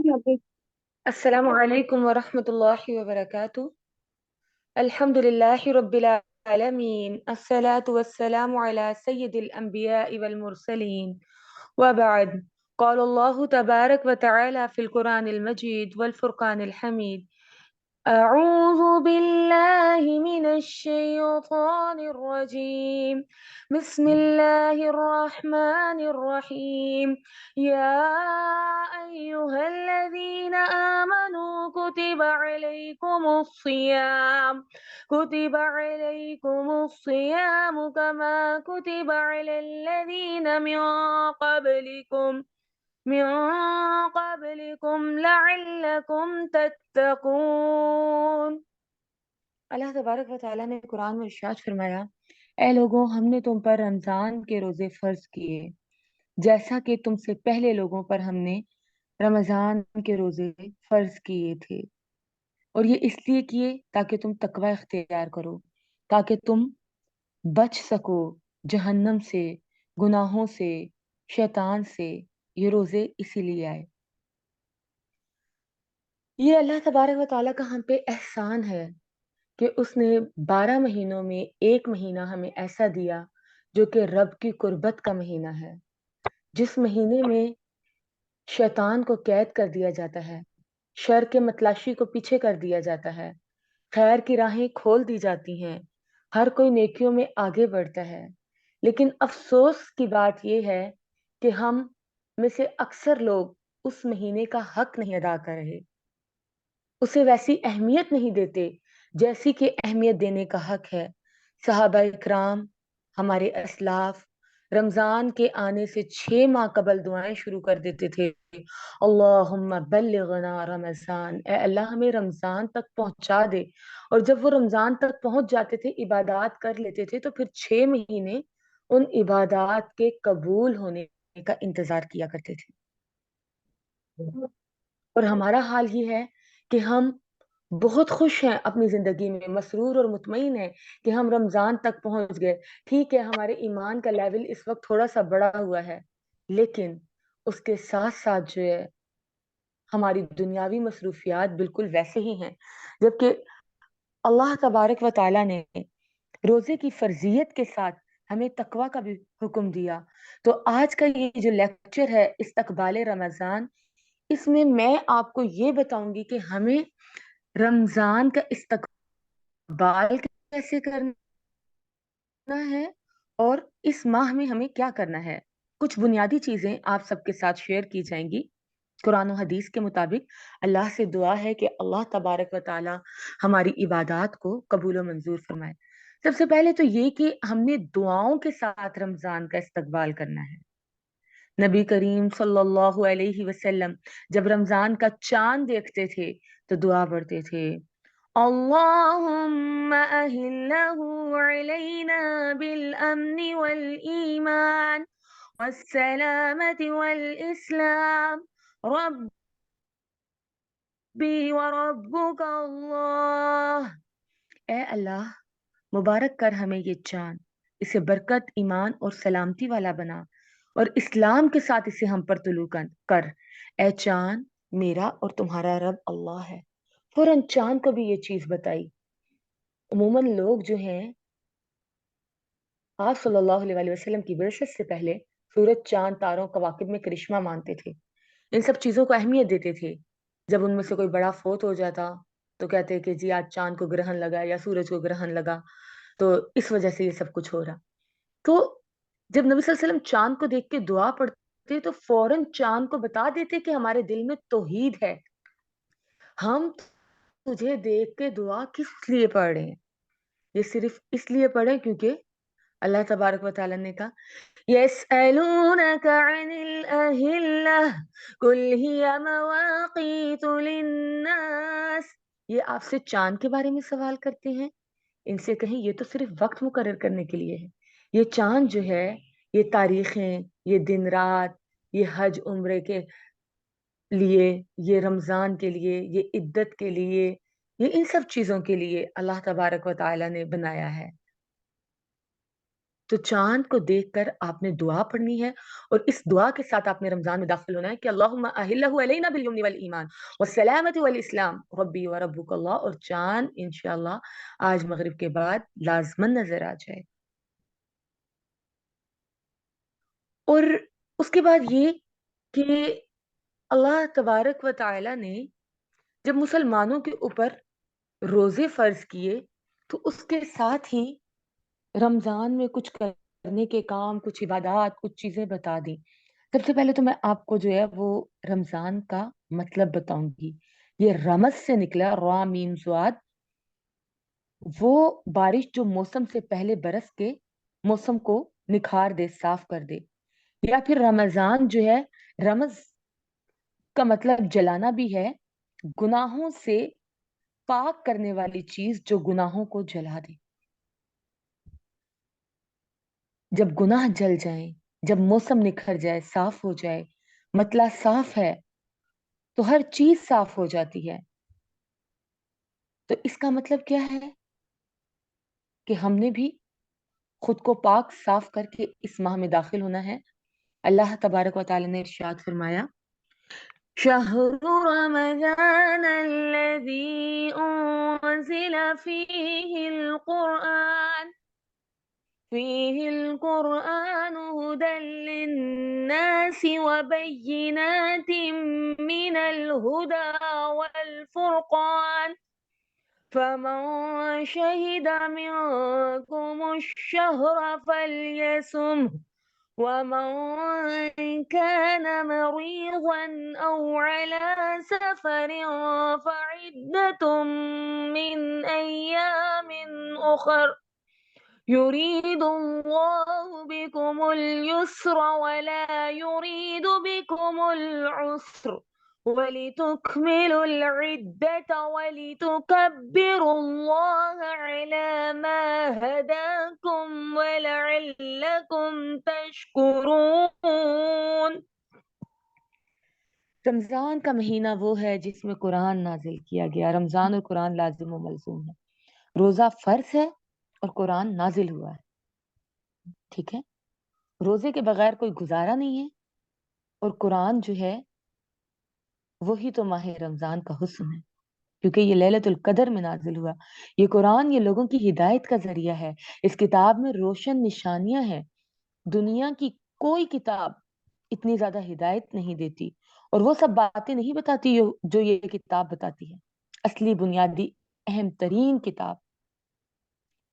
السلام عليكم ورحمة الله وبركاته. الحمد لله رب العالمين، الصلاة والسلام على سيد الأنبياء والمرسلين، وبعد. قال الله تبارك وتعالى في القرآن المجيد والفرقان الحميد: أعوذ بالله من الشيطان الرجيم. بسم الله الرحمن الرحيم. يا أيها الذين آمنوا كتب عليكم الصيام كما كتب على الذين من قبلكم لعلكم تتقون۔ اللہ تبارک و تعالیٰ نے قرآن میں ارشاد فرمایا: اے لوگوں، ہم نے تم پر رمضان کے روزے فرض کیے جیسا کہ تم سے پہلے لوگوں پر ہم نے رمضان کے روزے فرض کیے تھے، اور یہ اس لیے کیے تاکہ تم تقوی اختیار کرو، تاکہ تم بچ سکو جہنم سے، گناہوں سے، شیطان سے۔ یہ روزے اسی لیے آئے۔ یہ اللہ تبارک و تعالیٰ کا ہم پہ احسان ہے کہ اس نے 12 مہینوں میں ایک مہینہ ہمیں ایسا دیا جو کہ رب کی قربت کا مہینہ ہے، جس مہینے میں شیطان کو قید کر دیا جاتا ہے، شر کے متلاشی کو پیچھے کر دیا جاتا ہے، خیر کی راہیں کھول دی جاتی ہیں، ہر کوئی نیکیوں میں آگے بڑھتا ہے۔ لیکن افسوس کی بات یہ ہے کہ ہم میں سے اکثر لوگ اس مہینے کا حق نہیں ادا کر رہے، اسے ویسی اہمیت نہیں دیتے جیسی کہ اہمیت دینے کا حق ہے۔ صحابہ اکرام، ہمارے اسلاف رمضان کے آنے سے 6 ماہ قبل دعائیں شروع کر دیتے تھے: اللہم بلغنا رمضان، اے اللہ ہمیں رمضان تک پہنچا دے۔ اور جب وہ رمضان تک پہنچ جاتے تھے، عبادات کر لیتے تھے، تو پھر 6 مہینے ان عبادات کے قبول ہونے کا انتظار کیا کرتے تھے۔ اور ہمارا حال یہ ہے کہ ہم بہت خوش ہیں اپنی زندگی میں، مسرور اور مطمئن ہیں کہ ہم رمضان تک پہنچ گئے۔ ٹھیک ہے، ہمارے ایمان کا لیول اس وقت تھوڑا سا بڑا ہوا ہے، لیکن اس کے ساتھ ساتھ جو ہے ہماری دنیاوی مصروفیات بالکل ویسے ہی ہیں۔ جبکہ اللہ تبارک و تعالیٰ نے روزے کی فرضیت کے ساتھ ہمیں تقوی کا بھی حکم دیا۔ تو آج کا یہ جو لیکچر ہے استقبال رمضان، اس میں میں آپ کو یہ بتاؤں گی کہ ہمیں رمضان کا استقبال کیسے کرنا ہے اور اس ماہ میں ہمیں کیا کرنا ہے۔ کچھ بنیادی چیزیں آپ سب کے ساتھ شیئر کی جائیں گی قرآن و حدیث کے مطابق۔ اللہ سے دعا ہے کہ اللہ تبارک و تعالی ہماری عبادات کو قبول و منظور فرمائے۔ سب سے پہلے تو یہ کہ ہم نے دعاؤں کے ساتھ رمضان کا استقبال کرنا ہے۔ نبی کریم صلی اللہ علیہ وسلم جب رمضان کا چاند دیکھتے تھے تو دعا پڑھتے تھے: اللہم اہلہ علینا بالامن والایمان والسلامت والاسلام ربی وربک اللہ۔ اے اللہ، مبارک کر ہمیں یہ چاند، اسے برکت، ایمان اور سلامتی والا بنا، اور اسلام کے ساتھ اسے ہم پر طلوع کر۔ اے چاند، میرا اور تمہارا رب اللہ ہے۔ فوراً چاند کو بھی یہ چیز بتائی۔ عموماً لوگ جو ہیں آپ صلی اللہ علیہ وسلم کی بعثت سے پہلے سورج، چاند، تاروں، کواکب میں کرشمہ مانتے تھے، ان سب چیزوں کو اہمیت دیتے تھے۔ جب ان میں سے کوئی بڑا فوت ہو جاتا تو کہتے کہ جی آج چاند کو گرہن لگا یا سورج کو گرہن لگا، تو اس وجہ سے یہ سب کچھ ہو رہا۔ تو جب نبی صلی اللہ علیہ وسلم چاند کو دیکھ کے دعا پڑھتے تو فوراً چاند کو بتا دیتے کہ ہمارے دل میں توحید ہے، ہم تجھے دیکھ کے دعا کس لیے پڑھ رہے ہیں؟ یہ صرف اس لیے پڑھیں کیونکہ اللہ تبارک و تعالیٰ نے کہا: يَسْأَلُونَكَ عَنِ الْأَهِلَّةِ قُلْ هِيَ مَوَاقِيتُ لِلنَّاسِ۔ یہ آپ سے چاند کے بارے میں سوال کرتے ہیں، ان سے کہیں یہ تو صرف وقت مقرر کرنے کے لیے ہے۔ یہ چاند جو ہے، یہ تاریخیں، یہ دن رات، یہ حج عمرے کے لیے، یہ رمضان کے لیے، یہ عدت کے لیے، یہ ان سب چیزوں کے لیے اللہ تبارک و تعالیٰ نے بنایا ہے۔ تو چاند کو دیکھ کر آپ نے دعا پڑھنی ہے، اور اس دعا کے ساتھ آپ نے رمضان میں داخل ہونا ہے کہ اللہم اہلہ علینا بالیمن والایمان والسلامۃ والاسلام ربی و ربک اللہ، اور چاند انشاءاللہ آج مغرب کے بعد لازمن نظر آ جائے۔ اور اس کے بعد یہ کہ اللہ تبارک و تعالی نے جب مسلمانوں کے اوپر روزے فرض کیے تو اس کے ساتھ ہی رمضان میں کچھ کرنے کے کام، کچھ عبادات، کچھ چیزیں بتا دی۔ سب سے پہلے تو میں آپ کو جو ہے وہ رمضان کا مطلب بتاؤں گی۔ یہ رمز سے نکلا، را میم زواد، وہ بارش جو موسم سے پہلے برس کے موسم کو نکھار دے، صاف کر دے۔ یا پھر رمضان جو ہے، رمز کا مطلب جلانا بھی ہے، گناہوں سے پاک کرنے والی چیز جو گناہوں کو جلا دے۔ جب گناہ جل جائیں، جب موسم نکھر جائے، صاف ہو جائے، مطلع صاف ہے تو ہر چیز صاف ہو جاتی ہے۔ تو اس کا مطلب کیا ہے کہ ہم نے بھی خود کو پاک صاف کر کے اس ماہ میں داخل ہونا ہے۔ اللہ تبارک و تعالی نے ارشاد فرمایا، شہر رمضان الذی انزل فیہ القرآن فيه القرآن هدى للناس وبينات من الهدى والفرقان فمن شهد منكم الشهر فليصمه ومن كان مريضا أو على سفر فعدة من أيام أخر يريد الله بكم اليسر ولا يريد بكم العسر ولتكملوا العدة ولتكبروا الله على ما هداكم ولعلكم تشكرون۔ رمضان کا مہینہ وہ ہے جس میں قرآن نازل کیا گیا۔ رمضان اور قرآن لازم و ملزوم ہے۔ روزہ فرض ہے اور قرآن نازل ہوا ہے، ٹھیک ہے؟ روزے کے بغیر کوئی گزارا نہیں ہے، اور قرآن جو ہے وہی تو ماہ رمضان کا حسن ہے، کیونکہ یہ لیلۃ القدر میں نازل ہوا۔ یہ قرآن یہ لوگوں کی ہدایت کا ذریعہ ہے۔ اس کتاب میں روشن نشانیاں ہیں۔ دنیا کی کوئی کتاب اتنی زیادہ ہدایت نہیں دیتی، اور وہ سب باتیں نہیں بتاتی جو یہ کتاب بتاتی ہے۔ اصلی بنیادی اہم ترین کتاب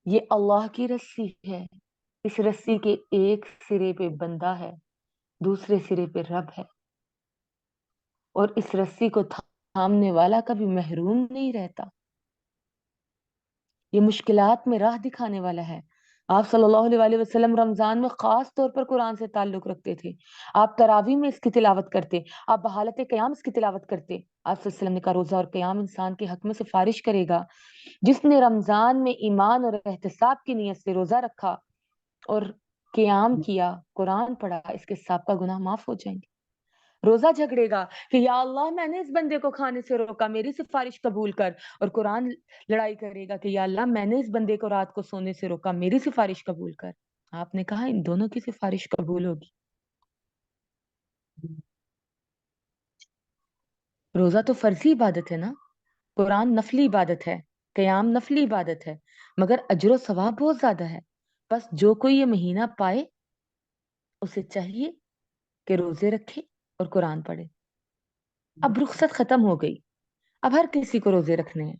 یہ اللہ کی رسی ہے۔ اس رسی کے ایک سرے پہ بندہ ہے، دوسرے سرے پہ رب ہے، اور اس رسی کو تھامنے والا کبھی محروم نہیں رہتا۔ یہ مشکلات میں راہ دکھانے والا ہے۔ آپ صلی اللہ علیہ وسلم رمضان میں خاص طور پر قرآن سے تعلق رکھتے تھے۔ آپ تراویح میں اس کی تلاوت کرتے، آپ بحالت قیام اس کی تلاوت کرتے۔ آپ صلی اللہ علیہ وسلم نے کہا روزہ اور قیام انسان کے حق میں سفارش کرے گا۔ جس نے رمضان میں ایمان اور احتساب کی نیت سے روزہ رکھا اور قیام کیا، قرآن پڑھا، اس کے سابقہ گناہ معاف ہو جائیں گے۔ روزہ جھگڑے گا کہ یا اللہ میں نے اس بندے کو کھانے سے روکا، میری سفارش قبول کر، اور قرآن لڑائی کرے گا کہ یا اللہ میں نے اس بندے کو رات کو سونے سے روکا، میری سفارش قبول کر۔ آپ نے کہا ان دونوں کی سفارش قبول ہوگی۔ روزہ تو فرضی عبادت ہے نا، قرآن نفلی عبادت ہے، قیام نفلی عبادت ہے، مگر اجر و ثواب بہت زیادہ ہے۔ بس جو کوئی یہ مہینہ پائے اسے چاہیے کہ روزے رکھے اور قرآن پڑھے۔ اب رخصت ختم ہو گئی، اب ہر کسی کو روزے رکھنے ہیں۔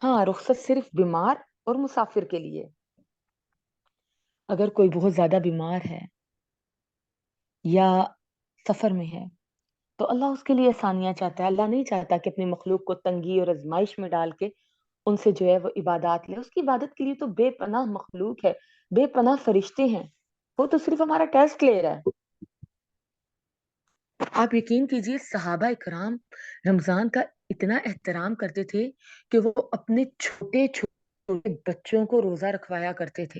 ہاں، رخصت صرف بیمار اور مسافر کے لیے۔ اگر کوئی بہت زیادہ بیمار ہے یا سفر میں ہے تو اللہ اس کے لیے آسانیاں چاہتا ہے۔ اللہ نہیں چاہتا کہ اپنی مخلوق کو تنگی اور آزمائش میں ڈال کے ان سے جو ہے وہ عبادات لے۔ اس کی عبادت کے لیے تو بے پناہ مخلوق ہے، بے پناہ فرشتے ہیں، وہ تو صرف ہمارا ٹیسٹ لے رہا ہے۔ آپ یقین کیجئے صحابہ کرام رمضان کا اتنا احترام کرتے تھے کہ وہ اپنے چھوٹے چھوٹے بچوں کو روزہ رکھوایا کرتے تھے۔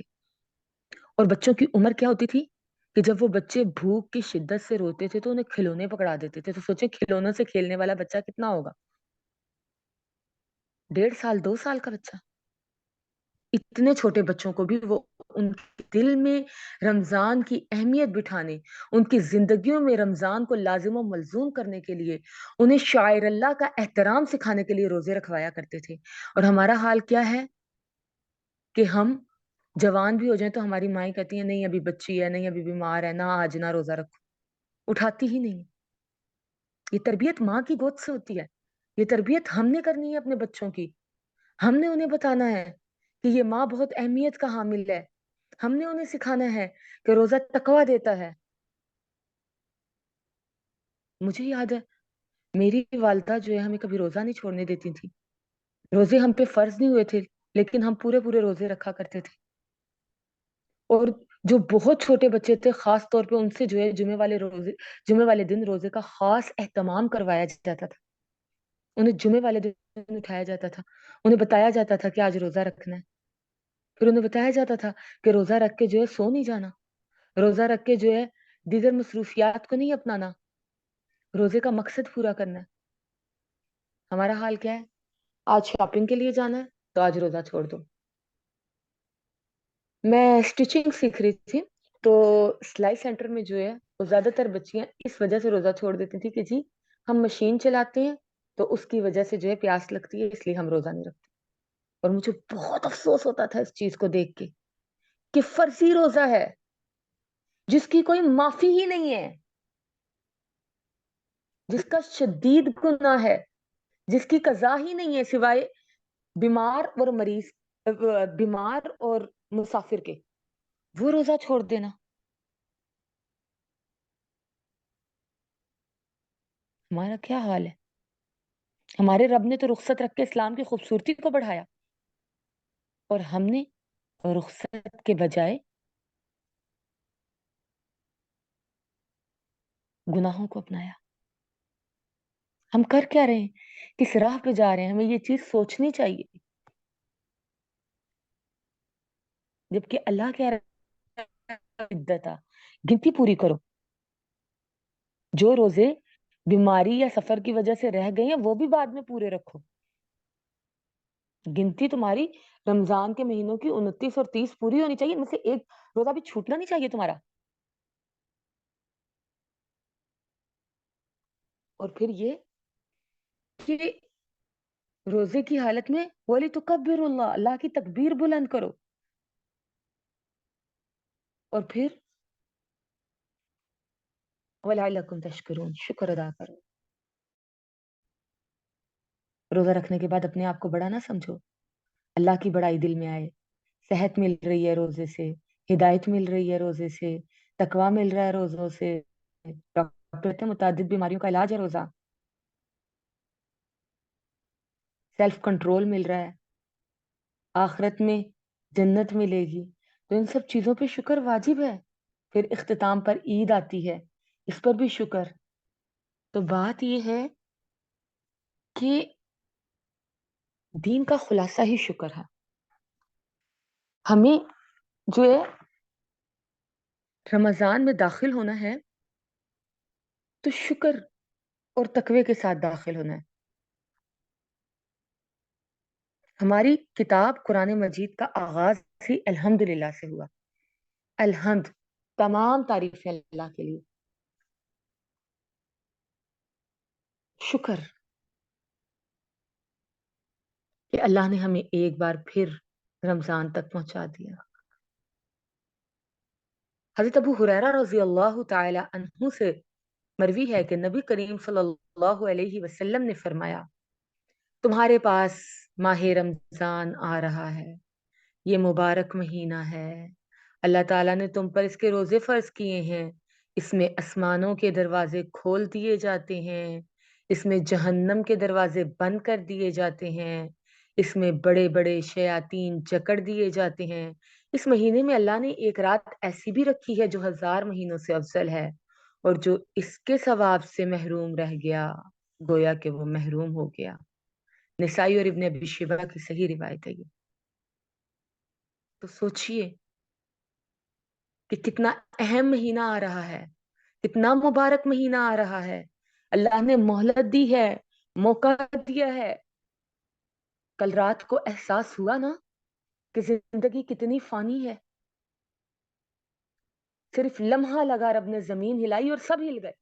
اور بچوں کی عمر کیا ہوتی تھی کہ جب وہ بچے بھوک کی شدت سے روتے تھے تو انہیں کھلونے پکڑا دیتے تھے۔ تو سوچیں کھلونوں سے کھیلنے والا بچہ کتنا ہوگا، 1.5 سال 2 سال کا بچہ۔ اتنے چھوٹے بچوں کو بھی وہ ان کے دل میں رمضان کی اہمیت بٹھانے، ان کی زندگیوں میں رمضان کو لازم و ملزوم کرنے کے لیے، انہیں شاعر اللہ کا احترام سکھانے کے لیے روزے رکھوایا کرتے تھے۔ اور ہمارا حال کیا ہے کہ ہم جوان بھی ہو جائیں تو ہماری مائیں کہتی ہیں نہیں ابھی بچی ہے، نہیں ابھی بیمار ہے، نہ آج نہ روزہ رکھو، اٹھاتی ہی نہیں۔ یہ تربیت ماں کی گود سے ہوتی ہے، یہ تربیت ہم نے کرنی ہے اپنے بچوں کی۔ ہم نے انہیں بتانا ہے کہ یہ ماں بہت اہمیت کا حامل ہے، ہم نے انہیں سکھانا ہے کہ روزہ تقویٰ دیتا ہے۔ مجھے یاد ہے میری والدہ جو ہے ہمیں کبھی روزہ نہیں چھوڑنے دیتی تھی۔ روزے ہم پہ فرض نہیں ہوئے تھے لیکن ہم پورے پورے روزے رکھا کرتے تھے۔ اور جو بہت چھوٹے بچے تھے خاص طور پہ ان سے جو ہے جمعے والے دن روزے کا خاص اہتمام کروایا جاتا تھا۔ انہیں جمعے والے دن اٹھایا جاتا تھا، انہیں بتایا جاتا تھا کہ آج روزہ رکھنا ہے، پھر انہیں بتایا جاتا تھا کہ روزہ رکھ کے جو ہے سو نہیں جانا، روزہ رکھ کے جو ہے دیگر مصروفیات کو نہیں اپنانا، روزے کا مقصد پورا کرنا ہے۔ ہمارا حال کیا ہے؟ آج شاپنگ کے لیے جانا ہے تو آج روزہ چھوڑ دو۔ میں سٹیچنگ سیکھ رہی تھی تو سلائی سینٹر میں جو ہے وہ زیادہ تر بچیاں اس وجہ سے روزہ چھوڑ دیتی تھی کہ جی ہم مشین چلاتے ہیں تو اس کی وجہ سے جو ہے پیاس لگتی ہے، اس لیے ہم روزہ نہیں رکھتے۔ اور مجھے بہت افسوس ہوتا تھا اس چیز کو دیکھ کے کہ فرضی روزہ ہے جس کی کوئی معافی ہی نہیں ہے، جس کا شدید گناہ ہے، جس کی قضا ہی نہیں ہے سوائے بیمار اور مسافر کے، وہ روزہ چھوڑ دینا۔ ہمارا کیا حال ہے؟ ہمارے رب نے تو رخصت رکھ کے اسلام کی خوبصورتی کو بڑھایا اور ہم نے رخصت کے بجائے گناہوں کو اپنایا۔ ہم کر کیا رہے ہیں؟ کس راہ پہ جا رہے ہیں؟ ہمیں یہ چیز سوچنی چاہیے، جبکہ اللہ کہہ رہا ہے عدت گنتی پوری کرو۔ جو روزے بیماری یا سفر کی وجہ سے رہ گئے ہیں وہ بھی بعد میں پورے رکھو۔ گنتی تمہاری رمضان کے مہینوں کی 29 اور 30 پوری ہونی چاہیے، ان میں سے ایک روزہ بھی چھوٹنا نہیں چاہیے تمہارا۔ اور پھر یہ کہ روزے کی حالت میں وَلِتُكَبِّرُوا اللَّهَ، اللہ کی تکبیر بلند کرو، اور پھر وَلَعَلَّكُمْ تَشْكُرُونَ، شکر ادا کرو۔ روزہ رکھنے کے بعد اپنے آپ کو بڑا نہ سمجھو، اللہ کی بڑائی دل میں آئے، صحت مل رہی ہے روزے سے، ہدایت مل رہی ہے روزے سے، تقویٰ مل رہا ہے روزوں سے، ڈاکٹر کہتے ہیں متعدد بیماریوں کا علاج ہے روزہ، سیلف کنٹرول مل رہا ہے، آخرت میں جنت ملے گی، تو ان سب چیزوں پہ شکر واجب ہے۔ پھر اختتام پر عید آتی ہے، اس پر بھی شکر۔ تو بات یہ ہے کہ دین کا خلاصہ ہی شکر ہے۔ ہمیں جو ہے رمضان میں داخل ہونا ہے تو شکر اور تقوی کے ساتھ داخل ہونا ہے۔ ہماری کتاب قرآن مجید کا آغاز ہی الحمدللہ سے ہوا۔ الحمد، تمام تعریفیں اللہ کے لیے، شکر کہ اللہ نے ہمیں ایک بار پھر رمضان تک پہنچا دیا۔ حضرت ابو ہریرہ رضی اللہ تعالی عنہ سے مروی ہے کہ نبی کریم صلی اللہ علیہ وسلم نے فرمایا تمہارے پاس ماہ رمضان آ رہا ہے، یہ مبارک مہینہ ہے، اللہ تعالیٰ نے تم پر اس کے روزے فرض کیے ہیں، اس میں آسمانوں کے دروازے کھول دیے جاتے ہیں، اس میں جہنم کے دروازے بند کر دیے جاتے ہیں، اس میں بڑے بڑے شیاطین جکڑ دیے جاتے ہیں۔ اس مہینے میں اللہ نے ایک رات ایسی بھی رکھی ہے جو 1000 مہینوں سے افضل ہے، اور جو اس کے ثواب سے محروم رہ گیا گویا کہ وہ محروم ہو گیا۔ نسائی اور ابن ابی شیبہ کی صحیح روایت ہے یہ۔ تو سوچئے کہ کتنا اہم مہینہ آ رہا ہے، کتنا مبارک مہینہ آ رہا ہے، اللہ نے مہلت دی ہے، موقع دیا ہے۔ کل رات کو احساس ہوا نا کہ زندگی کتنی فانی ہے، صرف لمحہ لگا رب نے زمین ہلائی اور سب ہل گئے.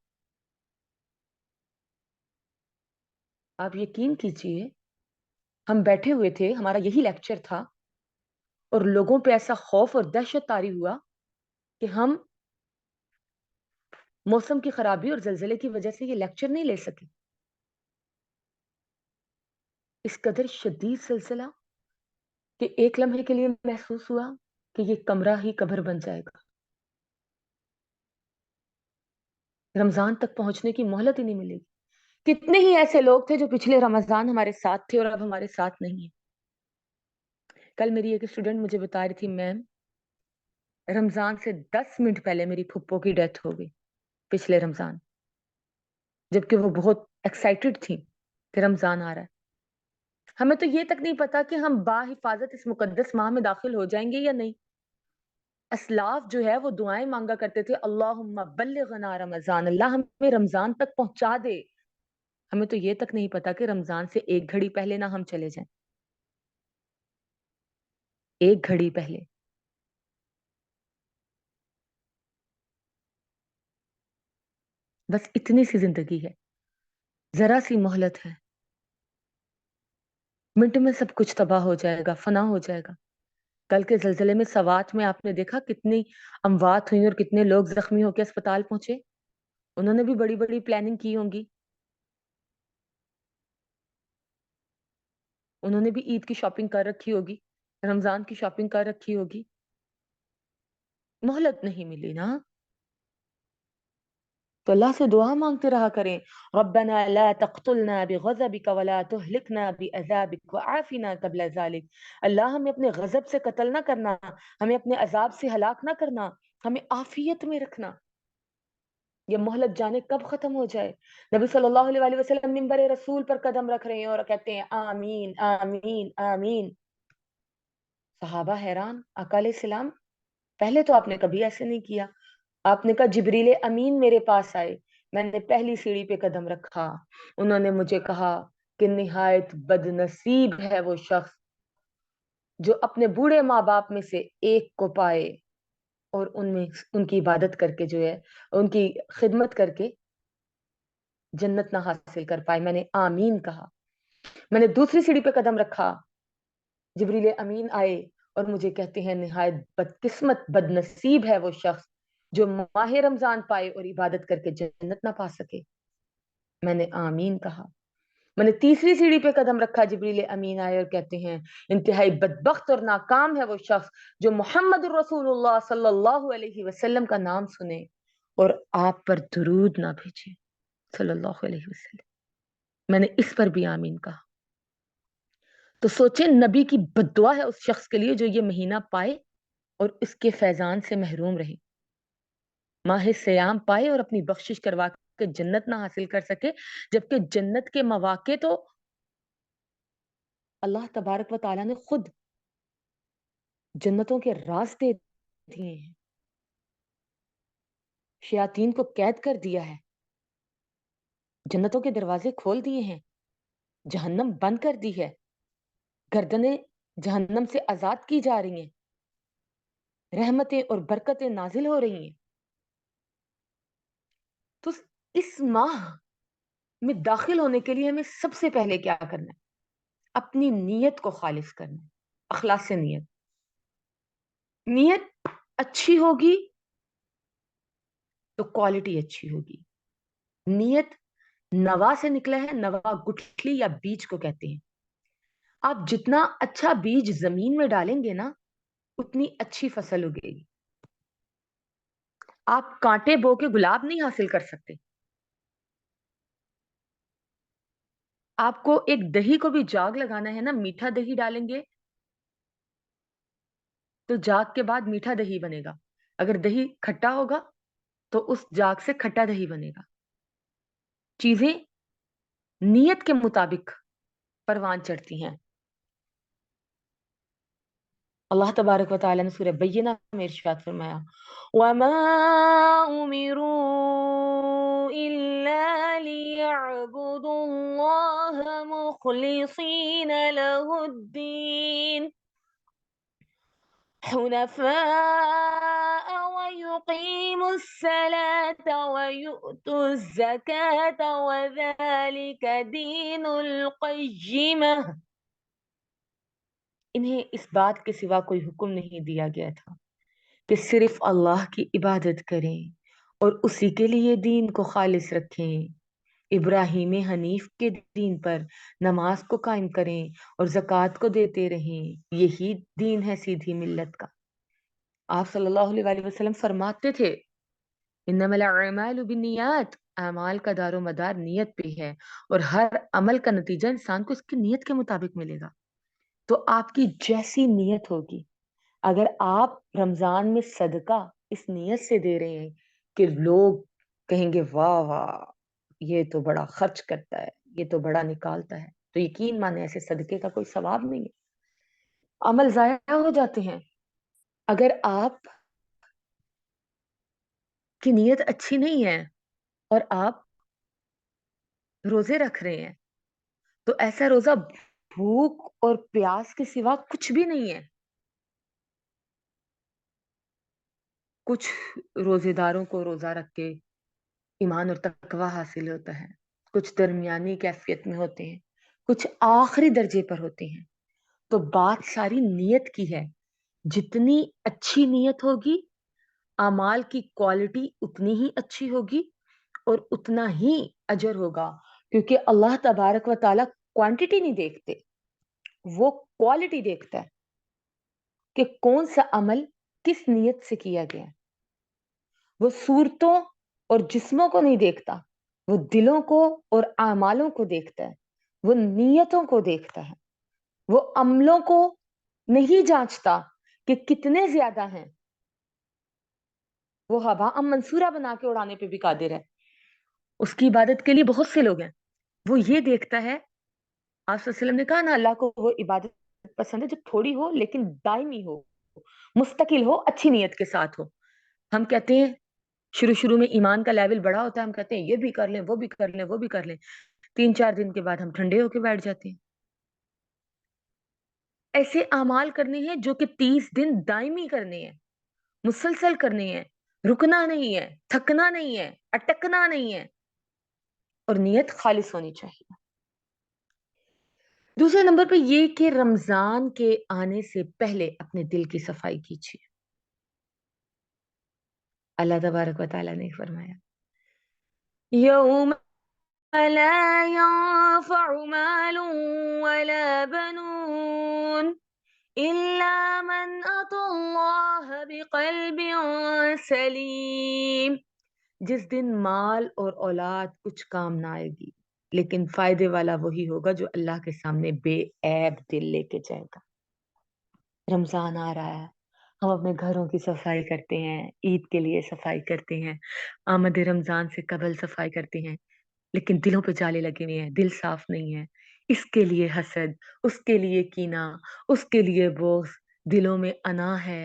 آپ یقین کیجئے ہم بیٹھے ہوئے تھے, ہمارا یہی لیکچر تھا, اور لوگوں پہ ایسا خوف اور دہشت طاری ہوا کہ ہم موسم کی خرابی اور زلزلے کی وجہ سے یہ لیکچر نہیں لے سکے. اس قدر شدید زلزلہ کہ ایک لمحے کے لیے محسوس ہوا کہ یہ کمرہ ہی قبر بن جائے گا. رمضان تک پہنچنے کی مہلت ہی نہیں ملے گی. کتنے ہی ایسے لوگ تھے جو پچھلے رمضان ہمارے ساتھ تھے اور اب ہمارے ساتھ نہیں ہیں. کل میری ایک اسٹوڈنٹ مجھے بتا رہی تھی, میم رمضان سے 10 منٹ پہلے میری پھپھو کی ڈیتھ ہو گئی پچھلے رمضان, جبکہ وہ بہت ایکسائٹڈ تھی کہ رمضان آ رہا ہے. ہمیں تو یہ تک نہیں پتا کہ ہم با حفاظت اس مقدس ماہ میں داخل ہو جائیں گے یا نہیں. اسلاف جو ہے وہ دعائیں مانگا کرتے تھے, اللہم بلغنا رمضان, اللہ ہمیں رمضان تک پہنچا دے. ہمیں تو یہ تک نہیں پتا کہ رمضان سے ایک گھڑی پہلے نہ ہم چلے جائیں, ایک گھڑی پہلے. بس اتنی سی زندگی ہے, ذرا سی مہلت ہے, منٹ میں سب کچھ تباہ ہو جائے گا, فنا ہو جائے گا. کل کے زلزلے میں سوات میں آپ نے دیکھا کتنی اموات ہوئی اور کتنے لوگ زخمی ہو کے اسپتال پہنچے. انہوں نے بھی بڑی بڑی پلاننگ کی ہوں گی, انہوں نے بھی عید کی شاپنگ کر رکھی ہوگی, رمضان کی شاپنگ کر رکھی ہوگی. مہلت نہیں ملی نا, تو اللہ سے دعا مانگتے رہا کریں, ربنا لا تقتلنا بغضبك ولا تهلكنا بعذابك وعافنا قبل ذلك. اللہ ہمیں اپنے غضب سے قتل نہ کرنا, ہمیں اپنے عذاب سے ہلاک نہ کرنا, ہمیں عافیت میں رکھنا. یہ مہلت جانے کب ختم ہو جائے. نبی صلی اللہ علیہ وآلہ وسلم منبر رسول پر قدم رکھ رہے ہیں اور کہتے ہیں آمین آمین آمین. صحابہ حیران, آقا علیہ السلام پہلے تو آپ نے کبھی ایسے نہیں کیا. آپ نے کہا جبریل امین میرے پاس آئے, میں نے پہلی سیڑھی پہ قدم رکھا, انہوں نے مجھے کہا کہ نہایت بد نصیب ہے وہ شخص جو اپنے بوڑھے ماں باپ میں سے ایک کو پائے اور ان کی عبادت کر کے جو ہے ان کی خدمت کر کے جنت نہ حاصل کر پائے. میں نے آمین کہا. میں نے دوسری سیڑھی پہ قدم رکھا, جبریل امین آئے اور مجھے کہتے ہیں نہایت بدقسمت بد نصیب ہے وہ شخص جو ماہ رمضان پائے اور عبادت کر کے جنت نہ پا سکے. میں نے آمین کہا. میں نے تیسری سیڑھی پہ قدم رکھا, جبریل امین آئے اور کہتے ہیں انتہائی بدبخت اور ناکام ہے وہ شخص جو محمد الرسول اللہ صلی اللہ علیہ وسلم کا نام سنے اور آپ پر درود نہ بھیجے صلی اللہ علیہ وسلم. میں نے اس پر بھی آمین کہا. تو سوچیں نبی کی بد دعا ہے اس شخص کے لیے جو یہ مہینہ پائے اور اس کے فیضان سے محروم رہے, ماہ سیام پائے اور اپنی بخشش کروا کے جنت نہ حاصل کر سکے, جبکہ جنت کے مواقع تو اللہ تبارک و تعالیٰ نے خود جنتوں کے راز دے دیے ہیں, شیاطین کو قید کر دیا ہے, جنتوں کے دروازے کھول دیے ہیں, جہنم بند کر دی ہے, گردنیں جہنم سے آزاد کی جا رہی ہیں, رحمتیں اور برکتیں نازل ہو رہی ہیں. تو اس ماہ میں داخل ہونے کے لیے ہمیں سب سے پہلے کیا کرنا ہے؟ اپنی نیت کو خالص کرنا ہے, اخلاص نیت. نیت اچھی ہوگی تو کوالٹی اچھی ہوگی. نیت نوا سے نکلا ہے, نوا گٹھلی یا بیج کو کہتے ہیں. آپ جتنا اچھا بیج زمین میں ڈالیں گے نا اتنی اچھی فصل اگے گی. آپ کانٹے بو کے گلاب نہیں حاصل کر سکتے. آپ کو ایک دہی کو بھی جاگ لگانا ہے نا, میٹھا دہی ڈالیں گے تو جاگ کے بعد میٹھا دہی بنے گا. اگر دہی کھٹا ہوگا تو اس جاگ سے کھٹا دہی بنے گا. چیزیں نیت کے مطابق پروان چڑھتی ہیں. اللہ تبارک و تعالی نے سورہ بینہ میں ارشاد فرمایا وَمَا أُمِرُوا إِلَّا لِيَعْبُدُوا اللَّهَ مُخْلِصِينَ لَهُ الدِّينَ حُنَفَاءَ وَيُقِيمُوا الصَّلَاةَ وَيُؤْتُوا الزَّكَاةَ وَذَلِكَ دِينُ الْقَيِّمَةِ. انہیں اس بات کے سوا کوئی حکم نہیں دیا گیا تھا کہ صرف اللہ کی عبادت کریں اور اسی کے لیے دین کو خالص رکھیں، ابراہیم حنیف کے دین پر نماز کو قائم کریں اور زکوٰۃ کو دیتے رہیں، یہی دین ہے سیدھی ملت کا۔ آپ صلی اللہ علیہ وآلہ وسلم فرماتے تھے انما الاعمال بالنیات، اعمال کا دار و مدار نیت پہ ہے، اور ہر عمل کا نتیجہ انسان کو اس کی نیت کے مطابق ملے گا۔ تو آپ کی جیسی نیت ہوگی، اگر آپ رمضان میں صدقہ اس نیت سے دے رہے ہیں کہ لوگ کہیں گے واہ واہ یہ تو بڑا خرچ کرتا ہے، یہ تو بڑا نکالتا ہے، تو یقین مانے ایسے صدقے کا کوئی ثواب نہیں ہے، عمل ضائع ہو جاتے ہیں۔ اگر آپ کی نیت اچھی نہیں ہے اور آپ روزے رکھ رہے ہیں تو ایسا روزہ بھوک اور پیاس کے سوا کچھ بھی نہیں ہے۔ کچھ روزے داروں کو روزہ رکھ کے ایمان اور تقوی حاصل ہوتا ہے، کچھ درمیانی کیفیت میں ہوتے ہیں، کچھ آخری درجے پر ہوتے ہیں۔ تو بات ساری نیت کی ہے، جتنی اچھی نیت ہوگی اعمال کی کوالٹی اتنی ہی اچھی ہوگی اور اتنا ہی اجر ہوگا، کیونکہ اللہ تبارک و تعالیٰ کوانٹٹی نہیں دیکھتے، وہ کوالٹی دیکھتا ہے کہ کون سا عمل کس نیت سے کیا گیا ہے۔ وہ صورتوں اور جسموں کو نہیں دیکھتا، وہ دلوں کو اور اعمالوں کو دیکھتا ہے، وہ نیتوں کو دیکھتا ہے، وہ عملوں کو نہیں جانچتا کہ کتنے زیادہ ہیں، وہ ہباء منصورہ بنا کے اڑانے پہ بھی قادر ہے۔ اس کی عبادت کے لیے بہت سے لوگ ہیں، وہ یہ دیکھتا ہے، آپ صلی اللہ علیہ وسلم نے کہا نا اللہ کو وہ عبادت پسند ہے جو تھوڑی ہو لیکن دائمی ہو، مستقل ہو، اچھی نیت کے ساتھ ہو۔ ہم کہتے ہیں شروع میں ایمان کا لیول بڑا ہوتا ہے، ہم کہتے ہیں یہ بھی کر لیں وہ بھی کر لیں وہ بھی کر لیں، 3-4 دن کے بعد ہم ٹھنڈے ہو کے بیٹھ جاتے ہیں۔ ایسے اعمال کرنے ہیں جو کہ 30 دن دائمی کرنے ہیں، مسلسل کرنے ہیں، رکنا نہیں ہے، تھکنا نہیں ہے، اٹکنا نہیں ہے، اور نیت خالص ہونی چاہیے۔ دوسرے نمبر پہ یہ کہ رمضان کے آنے سے پہلے اپنے دل کی صفائی کیجیے۔ اللہ تبارک و تعالیٰ نے فرمایا یوم لا ينفع مال ولا بنون إلا من أتى الله بقلب سلیم، جس دن مال اور اولاد کچھ کام نہ آئے گی، لیکن فائدے والا وہی ہوگا جو اللہ کے سامنے بے عیب دل لے کے جائے گا۔ رمضان آ رہا ہے، ہم اپنے گھروں کی صفائی کرتے ہیں، عید کے لیے صفائی کرتے ہیں، آمد رمضان سے قبل صفائی کرتے ہیں، لیکن دلوں پہ جالے لگے ہوئے ہیں، دل صاف نہیں ہے، اس کے لیے حسد، اس کے لیے کینہ، اس کے لیے بغض، دلوں میں انا ہے،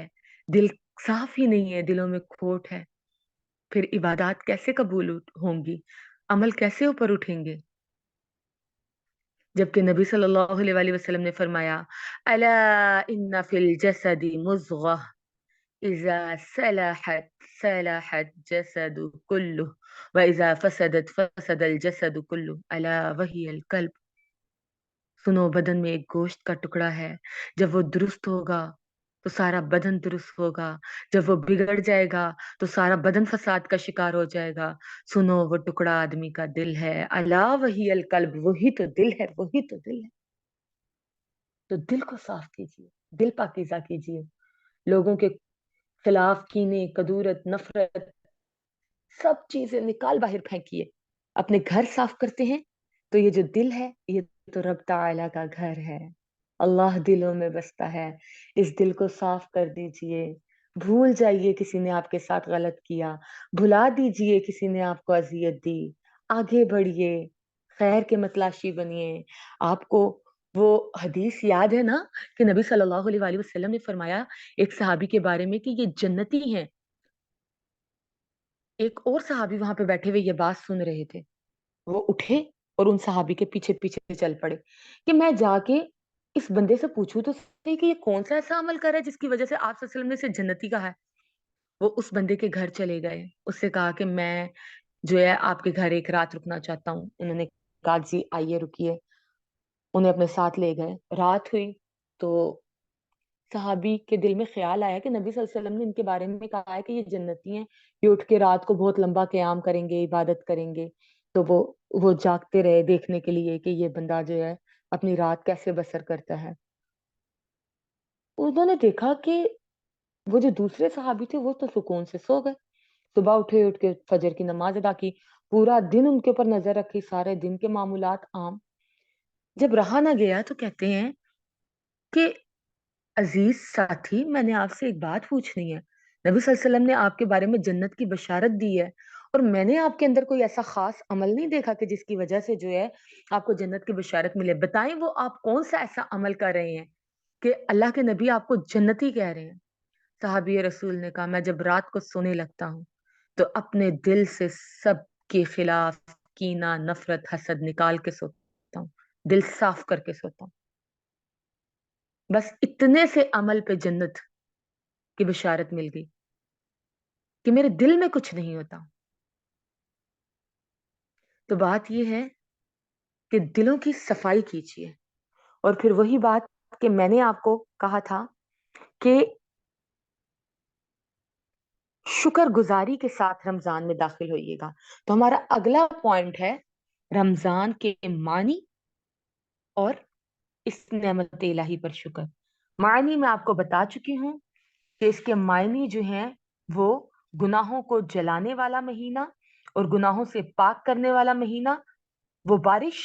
دل صاف ہی نہیں ہے، دلوں میں کھوٹ ہے، پھر عبادات کیسے قبول ہوں گی، عمل کیسے اوپر اٹھیں گے؟ جبکہ نبی صلی اللہ علیہ وآلہ وسلم نے فرمایا الا ان فی الجسد مضغہ اذا صلحت صلح الجسد كله واذا فسدت فسد الجسد كله الا وهي القلب۔ سنو، بدن میں ایک گوشت کا ٹکڑا ہے، جب وہ درست ہوگا تو سارا بدن درست ہوگا، جب وہ بگڑ جائے گا تو سارا بدن فساد کا شکار ہو جائے گا۔ سنو، وہ ٹکڑا آدمی کا دل ہے، الا وہی القلب، وہی تو دل ہے، وہی تو دل ہے۔ تو دل کو صاف کیجیے، دل پاکیزہ کیجیے، لوگوں کے خلاف کینے، کدورت، نفرت، سب چیزیں نکال باہر پھینکیے۔ اپنے گھر صاف کرتے ہیں تو یہ جو دل ہے یہ تو رب تعالی کا گھر ہے، اللہ دلوں میں بستا ہے، اس دل کو صاف کر دیجئے۔ بھول جائیے کسی نے آپ کے ساتھ غلط کیا، بھلا دیجئے کسی نے آپ کو اذیت دی، آگے بڑھیے، خیر کے متلاشی بنیے۔ آپ کو وہ حدیث یاد ہے نا کہ نبی صلی اللہ علیہ وآلہ وسلم نے فرمایا ایک صحابی کے بارے میں کہ یہ جنتی ہیں۔ ایک اور صحابی وہاں پہ بیٹھے ہوئے یہ بات سن رہے تھے، وہ اٹھے اور ان صحابی کے پیچھے پیچھے چل پڑے کہ میں جا کے اس بندے سے پوچھوں تو صحیح کہ یہ کون سا ایسا عمل کر رہا ہے جس کی وجہ سے آپ صلی اللہ علیہ وسلم نے اسے جنتی کہا ہے۔ وہ اس بندے کے گھر چلے گئے، اس سے کہا کہ میں جو ہے آپ کے گھر ایک رات رکنا چاہتا ہوں۔ انہوں نے کہا جی آئیے رکیے، انہیں اپنے ساتھ لے گئے۔ رات ہوئی تو صحابی کے دل میں خیال آیا کہ نبی صلی اللہ علیہ وسلم نے ان کے بارے میں کہا ہے کہ یہ جنتی ہیں، یہ اٹھ کے رات کو بہت لمبا قیام کریں گے، عبادت کریں گے۔ تو وہ جاگتے رہے دیکھنے کے لیے کہ یہ بندہ جو ہے اپنی رات کیسے بسر کرتا ہے۔ انہوں نے دیکھا کہ وہ جو دوسرے صحابی تھے وہ تو سکون سے سو گئے، صبح اٹھ کے فجر کی نماز ادا کی، پورا دن ان کے اوپر نظر رکھی، سارے دن کے معمولات عام۔ جب رہا نہ گیا تو کہتے ہیں کہ عزیز ساتھی، میں نے آپ سے ایک بات پوچھنی ہے۔ نبی صلی اللہ علیہ وسلم نے آپ کے بارے میں جنت کی بشارت دی ہے، اور میں نے آپ کے اندر کوئی ایسا خاص عمل نہیں دیکھا کہ جس کی وجہ سے جو ہے آپ کو جنت کی بشارت ملے۔ بتائیں وہ آپ کون سا ایسا عمل کر رہے ہیں کہ اللہ کے نبی آپ کو جنتی کہہ رہے ہیں؟ صحابی رسول نے کہا میں جب رات کو سونے لگتا ہوں تو اپنے دل سے سب کے خلاف کینہ، نفرت، حسد نکال کے سوتا ہوں، دل صاف کر کے سوتا ہوں۔ بس اتنے سے عمل پہ جنت کی بشارت مل گئی کہ میرے دل میں کچھ نہیں ہوتا۔ تو بات یہ ہے کہ دلوں کی صفائی کیجیے، اور پھر وہی بات کہ میں نے آپ کو کہا تھا کہ شکر گزاری کے ساتھ رمضان میں داخل ہوئیے گا۔ تو ہمارا اگلا پوائنٹ ہے رمضان کے معنی اور اس نعمت الہی پر شکر۔ معنی میں آپ کو بتا چکی ہوں کہ اس کے معنی جو ہیں وہ گناہوں کو جلانے والا مہینہ اور گناہوں سے پاک کرنے والا مہینہ، وہ بارش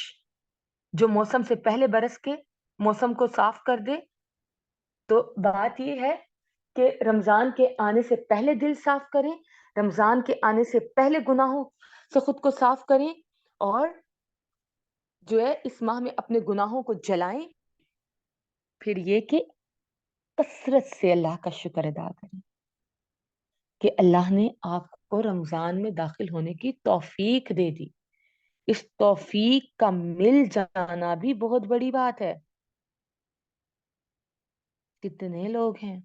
جو موسم سے پہلے برس کے موسم کو صاف کر دے۔ تو بات یہ ہے کہ رمضان کے آنے سے پہلے دل صاف کریں، رمضان کے آنے سے پہلے گناہوں سے خود کو صاف کریں، اور جو ہے اس ماہ میں اپنے گناہوں کو جلائیں۔ پھر یہ کہ کثرت سے اللہ کا شکر ادا کریں کہ اللہ نے آپ کو رمضان میں داخل ہونے کی توفیق دے دی۔ اس توفیق کا مل جانا بھی بہت بڑی بات ہے۔ کتنے لوگ ہیں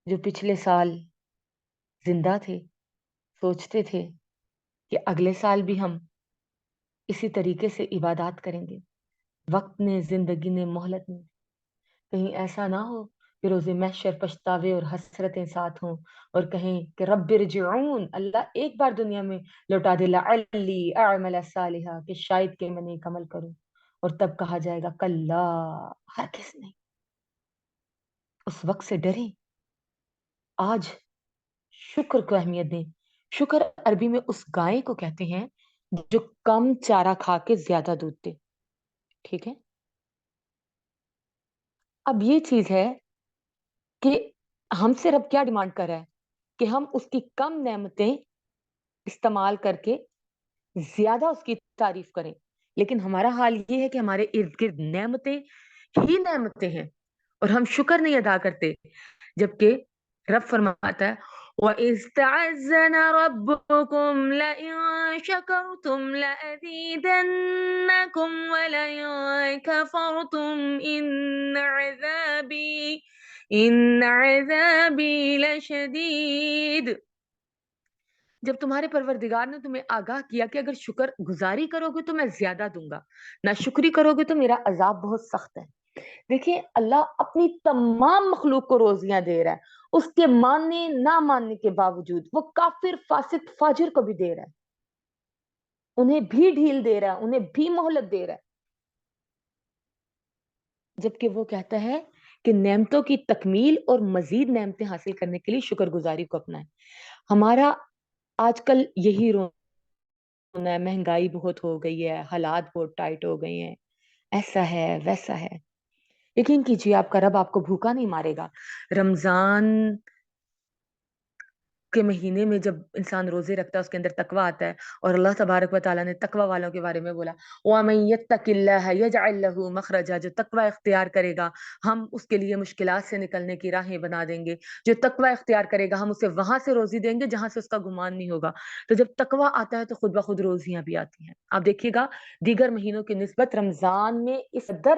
جو پچھلے سال زندہ تھے، سوچتے تھے کہ اگلے سال بھی ہم اسی طریقے سے عبادات کریں گے، وقت نے، زندگی نے مہلت نے، کہیں ایسا نہ ہو کہ روز محشر پچھتاوے اور حسرتیں ساتھ ہوں اور کہیں کہ رب ارجعون، اللہ ایک بار دنیا میں لوٹا دے، لعلی اعمل صالحا، کہ شاید کہ میں نیک عمل کروں، اور تب کہا جائے گا کلا، ہرگز نہیں۔ اس وقت سے ڈریں، آج شکر کو اہمیت دیں۔ شکر عربی میں اس گائے کو کہتے ہیں جو کم چارہ کھا کے زیادہ دودھ دے، ٹھیک ہے؟ اب یہ چیز ہے کہ ہم سے رب کیا ڈیمانڈ کر رہا ہے کہ ہم اس کی کم نعمتیں استعمال کر کے زیادہ اس کی تعریف کریں، لیکن ہمارا حال یہ ہے کہ ہمارے ارد گرد نعمتیں ہی نعمتیں ہیں اور ہم شکر نہیں ادا کرتے، جبکہ رب فرماتا ہے وَإِذْ تَعَذَّنَ رَبُّكُمْ لَئِن شَكَرْتُمْ لَأَزِيدَنَّكُمْ وَلَئِن كَفَرْتُمْ إِنَّ عَذَابِي لَشَدِيدٌ۔ جب تمہارے پروردگار نے تمہیں آگاہ کیا کہ اگر شکر گزاری کرو گے تو میں زیادہ دوں گا، نہ شکری کرو گے تو میرا عذاب بہت سخت ہے۔ دیکھیں اللہ اپنی تمام مخلوق کو روزیاں دے رہا ہے، اس کے ماننے نہ ماننے کے باوجود وہ کافر، فاسق، فاجر کو بھی دے رہا ہے، انہیں بھی ڈھیل دے رہا ہے، انہیں بھی مہلت دے رہا ہے، جبکہ وہ کہتا ہے کہ نعمتوں کی تکمیل اور مزید نعمتیں حاصل کرنے کے لیے شکر گزاری کو اپنائیں۔ ہمارا آج کل یہی رونا ہے، مہنگائی بہت ہو گئی ہے، حالات بہت ٹائٹ ہو گئے ہیں، ایسا ہے ویسا ہے۔ یقین کیجیے آپ کا رب آپ کو بھوکا نہیں مارے گا۔ رمضان کے مہینے میں جب انسان روزے رکھتا ہے اس کے اندر تقویٰ آتا ہے، اور اللہ تبارک و تعالیٰ نے تقویٰ والوں کے بارے میں بولا وَمَن يَتَّقِ اللَّهَ يَجْعَل لَّهُ مَخْرَجًا، جو تقویٰ اختیار کرے گا ہم اس کے لیے مشکلات سے نکلنے کی راہیں بنا دیں گے، جو تقویٰ اختیار کرے گا ہم اسے وہاں سے روزی دیں گے جہاں سے اس کا گمان نہیں ہوگا۔ تو جب تقویٰ آتا ہے تو خود بخود روزیاں بھی آتی ہیں۔ آپ دیکھیے گا دیگر مہینوں کی نسبت رمضان میں اس قدر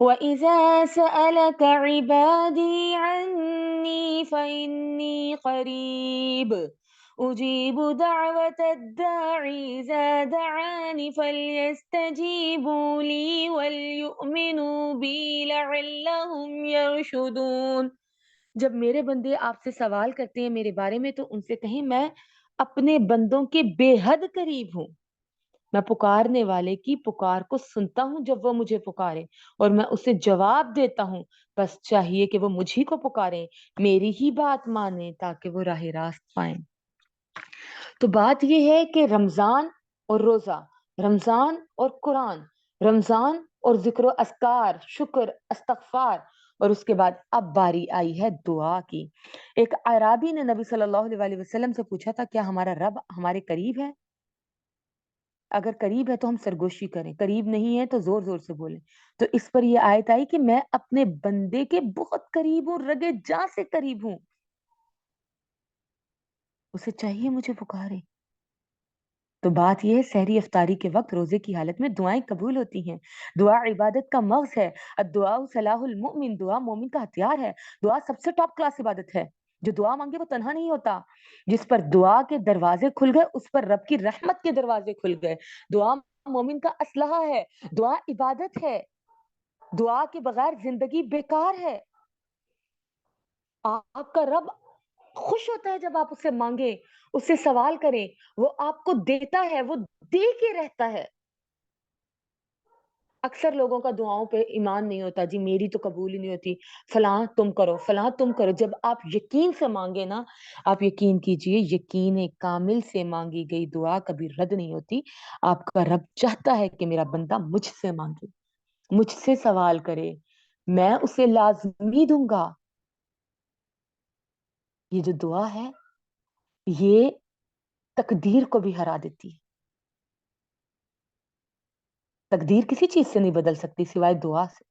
وَإِذَا سَأَلَكَ عِبَادِي عَنِّي فَإِنِّي قَرِيبٌ أُجِيبُ دَعْوَةَ الدَّاعِ إِذَا دَعَانِ فَلْيَسْتَجِيبُوا لِي وَلْيُؤْمِنُوا بِي لَعَلَّهُمْ يَرْشُدُونَ۔ جب میرے بندے آپ سے سوال کرتے ہیں میرے بارے میں تو ان سے کہیں میں اپنے بندوں کے بے حد قریب ہوں، میں پکارنے والے کی پکار کو سنتا ہوں جب وہ مجھے پکارے اور میں اسے جواب دیتا ہوں، بس چاہیے کہ وہ مجھے کو پکارے، میری ہی بات مانیں تاکہ وہ راہ راست پائیں۔ تو بات یہ ہے کہ رمضان اور روزہ، رمضان اور قرآن، رمضان اور ذکر و اذکار، شکر، استغفار، اور اس کے بعد اب باری آئی ہے دعا کی۔ ایک اعرابی نے نبی صلی اللہ علیہ وسلم سے پوچھا تھا کیا ہمارا رب ہمارے قریب ہے؟ اگر قریب ہے تو ہم سرگوشی کریں، قریب نہیں ہے تو زور زور سے بولیں۔ تو اس پر یہ آیت آئی کہ میں اپنے بندے کے بہت قریب ہوں، رگے جاں سے قریب ہوں، اسے چاہیے مجھے پکارے۔ تو بات یہ ہے سحری افطاری کے وقت روزے کی حالت میں دعائیں قبول ہوتی ہیں۔ دعا عبادت کا مغز ہے، الدعاء سلاح المؤمن، دعا مومن کا ہتھیار ہے۔ دعا سب سے ٹاپ کلاس عبادت ہے۔ جو دعا مانگے وہ تنہا نہیں ہوتا، جس پر دعا کے دروازے کھل گئے اس پر رب کی رحمت کے دروازے کھل گئے۔ دعا مومن کا اسلحہ ہے، دعا عبادت ہے، دعا کے بغیر زندگی بیکار ہے۔ آپ کا رب خوش ہوتا ہے جب آپ اسے مانگے، اس سے سوال کریں، وہ آپ کو دیتا ہے، وہ دے کے رہتا ہے۔ اکثر لوگوں کا دعاؤں پہ ایمان نہیں ہوتا، جی میری تو قبول ہی نہیں ہوتی، فلاں تم کرو، فلاں تم کرو۔ جب آپ یقین سے مانگے نا، آپ یقین کیجئے، یقین کامل سے مانگی گئی دعا کبھی رد نہیں ہوتی۔ آپ کا رب چاہتا ہے کہ میرا بندہ مجھ سے مانگے، مجھ سے سوال کرے، میں اسے لازمی دوں گا۔ یہ جو دعا ہے یہ تقدیر کو بھی ہرا دیتی ہے۔ تقدیر کسی چیز سے نہیں بدل سکتی سوائے دعا سے۔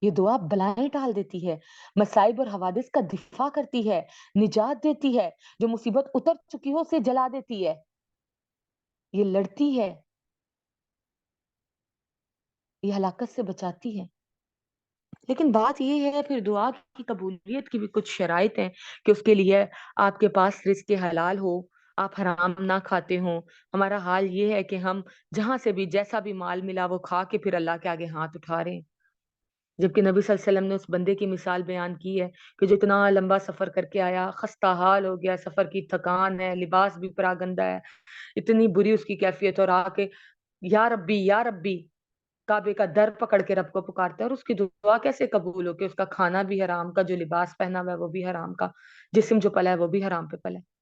یہ دعا بلائیں ٹال دیتی ہے، مصائب اور حوادث کا دفاع کرتی ہے، نجات دیتی ہے، جو مصیبت اتر چکی ہو اسے جلا دیتی ہے، یہ لڑتی ہے، یہ ہلاکت سے بچاتی ہے۔ لیکن بات یہ ہے پھر دعا کی قبولیت کی بھی کچھ شرائط ہیں کہ اس کے لیے آپ کے پاس رزق حلال ہو، آپ حرام نہ کھاتے ہوں۔ ہمارا حال یہ ہے کہ ہم جہاں سے بھی جیسا بھی مال ملا وہ کھا کے پھر اللہ کے آگے ہاتھ اٹھا رہے ہیں، جبکہ نبی صلی اللہ علیہ وسلم نے اس بندے کی مثال بیان کی ہے کہ جو اتنا لمبا سفر کر کے آیا، خستہ حال ہو گیا، سفر کی تھکان ہے، لباس بھی پرا گندا ہے، اتنی بری اس کی کیفیت، اور آ کے یا ربی یا ربی کعبے کا در پکڑ کے رب کو پکارتا ہے، اور اس کی دعا کیسے قبول ہو کہ اس کا کھانا بھی حرام کا، جو لباس پہنا ہوا ہے وہ بھی حرام کا، جسم جو پلا ہے وہ بھی حرام پہ پلا ہے۔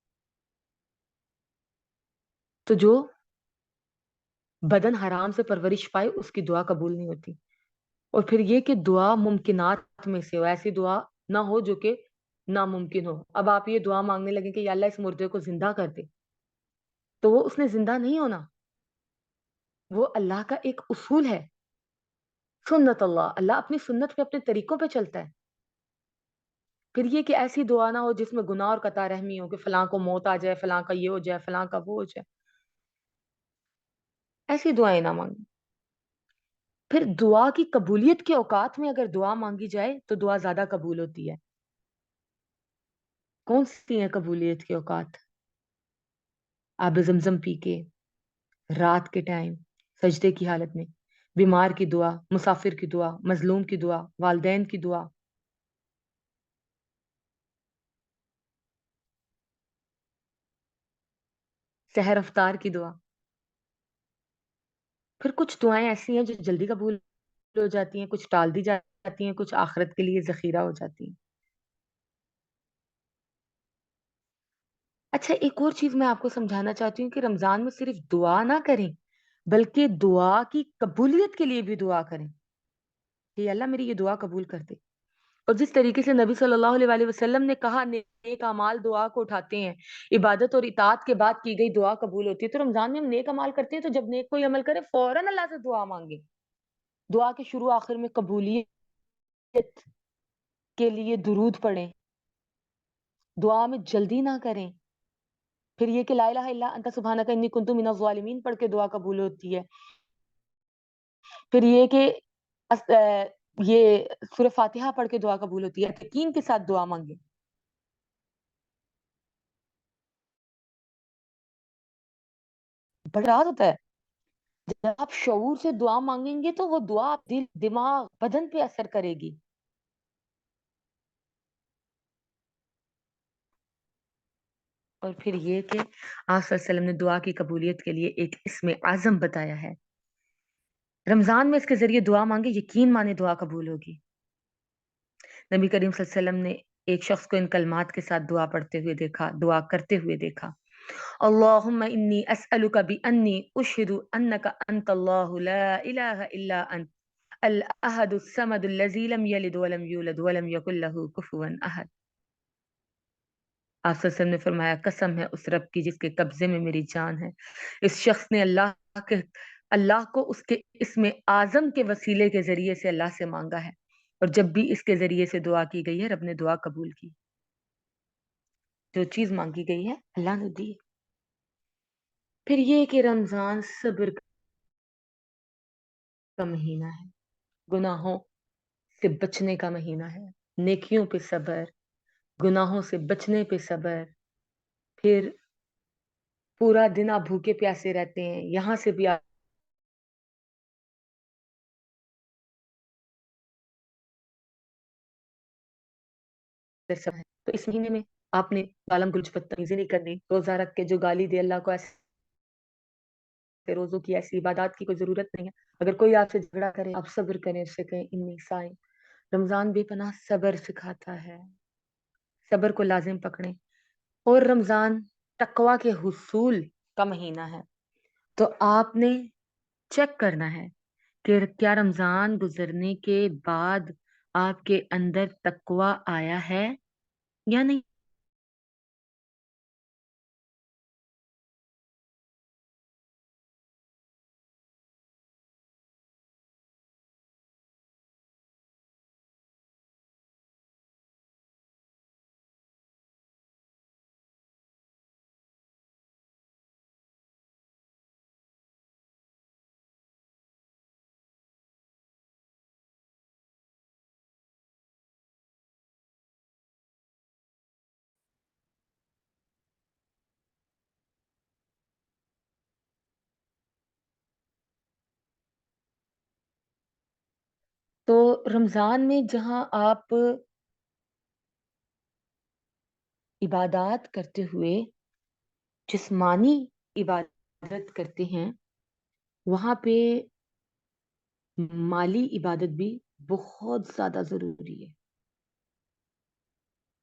تو جو بدن حرام سے پرورش پائے اس کی دعا قبول نہیں ہوتی۔ اور پھر یہ کہ دعا ممکنات میں سے ہو، ایسی دعا نہ ہو جو کہ ناممکن ہو۔ اب آپ یہ دعا مانگنے لگے کہ یا اللہ اس مردے کو زندہ کر دے، تو وہ اس نے زندہ نہیں ہونا، وہ اللہ کا ایک اصول ہے، سنت اللہ، اللہ اپنی سنت پہ اپنے طریقوں پہ چلتا ہے۔ پھر یہ کہ ایسی دعا نہ ہو جس میں گناہ اور قطع رحمی ہو، کہ فلاں کو موت آ جائے، فلاں کا یہ ہو جائے، فلاں کا وہ ہو جائے، ایسی دعائیں نہ مانگیں۔ پھر دعا کی قبولیت کے اوقات میں اگر دعا مانگی جائے تو دعا زیادہ قبول ہوتی ہے۔ کون سی ہیں قبولیت کے اوقات؟ آب زمزم پی کے، رات کے ٹائم، سجدے کی حالت میں، بیمار کی دعا، مسافر کی دعا، مظلوم کی دعا، والدین کی دعا، سحر افطار کی دعا۔ پھر کچھ دعائیں ایسی ہیں جو جلدی قبول ہو جاتی ہیں، کچھ ٹال دی جاتی ہیں، کچھ آخرت کے لیے ذخیرہ ہو جاتی ہیں۔ اچھا ایک اور چیز میں آپ کو سمجھانا چاہتی ہوں کہ رمضان میں صرف دعا نہ کریں بلکہ دعا کی قبولیت کے لیے بھی دعا کریں کہ اللہ میری یہ دعا قبول کر دے۔ اور جس طریقے سے نبی صلی اللہ علیہ وآلہ وسلم نے کہا نیک اعمال دعا کو اٹھاتے ہیں، عبادت اور اطاعت کے بعد کی گئی دعا قبول ہوتی ہے، تو رمضان میں ہم نیک اعمال کرتے ہیں تو جب نیک کوئی عمل کرے فوراً اللہ سے دعا مانگے، دعا کے شروع آخر میں قبولیت کے لیے درود پڑھیں، دعا میں جلدی نہ کریں، پھر یہ کہ لا الہ الا انت سبحانک انی کنت من الظالمین پڑھ کے دعا قبول ہوتی ہے. پھر یہ کہ یہ سورہ فاتحہ پڑھ کے دعا قبول ہوتی ہے. یقین کے ساتھ دعا مانگے. بڑا راز ہوتا ہے. جب آپ شعور سے دعا مانگیں گے تو وہ دعا آپ دل دماغ بدن پہ اثر کرے گی. اور پھر یہ کہ آپ صلی اللہ علیہ وسلم نے دعا کی قبولیت کے لیے ایک اسم اعظم بتایا ہے. رمضان میں اس کے ذریعے دعا مانگے، یقین مانے دعا قبول ہوگی. نبی کریم صلی اللہ علیہ وسلم نے ایک شخص کو ان کلمات کے ساتھ دعا پڑھتے ہوئے دیکھا، دعا کرتے ہوئے دیکھا. اللہم انی اسألک بانی اشہد انک انت اللہ لا الہ الا انت الاحد الصمد الذی لم یلد ولم یولد ولم یکن لہ کفوا احد. آپ صلی اللہ علیہ وسلم نے فرمایا قسم ہے اس رب کی جس کے قبضے میں میری جان ہے، اس شخص نے اللہ کو اس کے اسم اعظم کے وسیلے کے ذریعے سے اللہ سے مانگا ہے، اور جب بھی اس کے ذریعے سے دعا کی گئی ہے رب نے دعا قبول کی. جو چیز مانگی گئی ہے اللہ نے دی. پھر یہ کہ رمضان صبر کا مہینہ ہے، گناہوں سے بچنے کا مہینہ ہے. نیکیوں پہ صبر، گناہوں سے بچنے پہ صبر. پھر پورا دن آپ بھوکے پیاسے رہتے ہیں، یہاں سے بھی آپ تو اس مہینے میں آپ نے گالم گلوچ بدتمیزی نہیں کرنی. روزہ رکھ کے جو گالی دے اللہ کو، ایسے روزوں کی ایسی عبادات کی کوئی ضرورت نہیں ہے. اگر کوئی آپ سے جھگڑا کرے آپ صبر کریں، اس سے کہیں انی سائم. رمضان بے پناہ صبر سکھاتا ہے، صبر کو لازم پکڑیں. اور رمضان تقوی کے حصول کا مہینہ ہے، تو آپ نے چیک کرنا ہے کہ کیا رمضان گزرنے کے بعد آپ کے اندر تقوی آیا ہے یا نہیں. تو رمضان میں جہاں آپ عبادات کرتے ہوئے جسمانی عبادت کرتے ہیں، وہاں پہ مالی عبادت بھی بہت زیادہ ضروری ہے.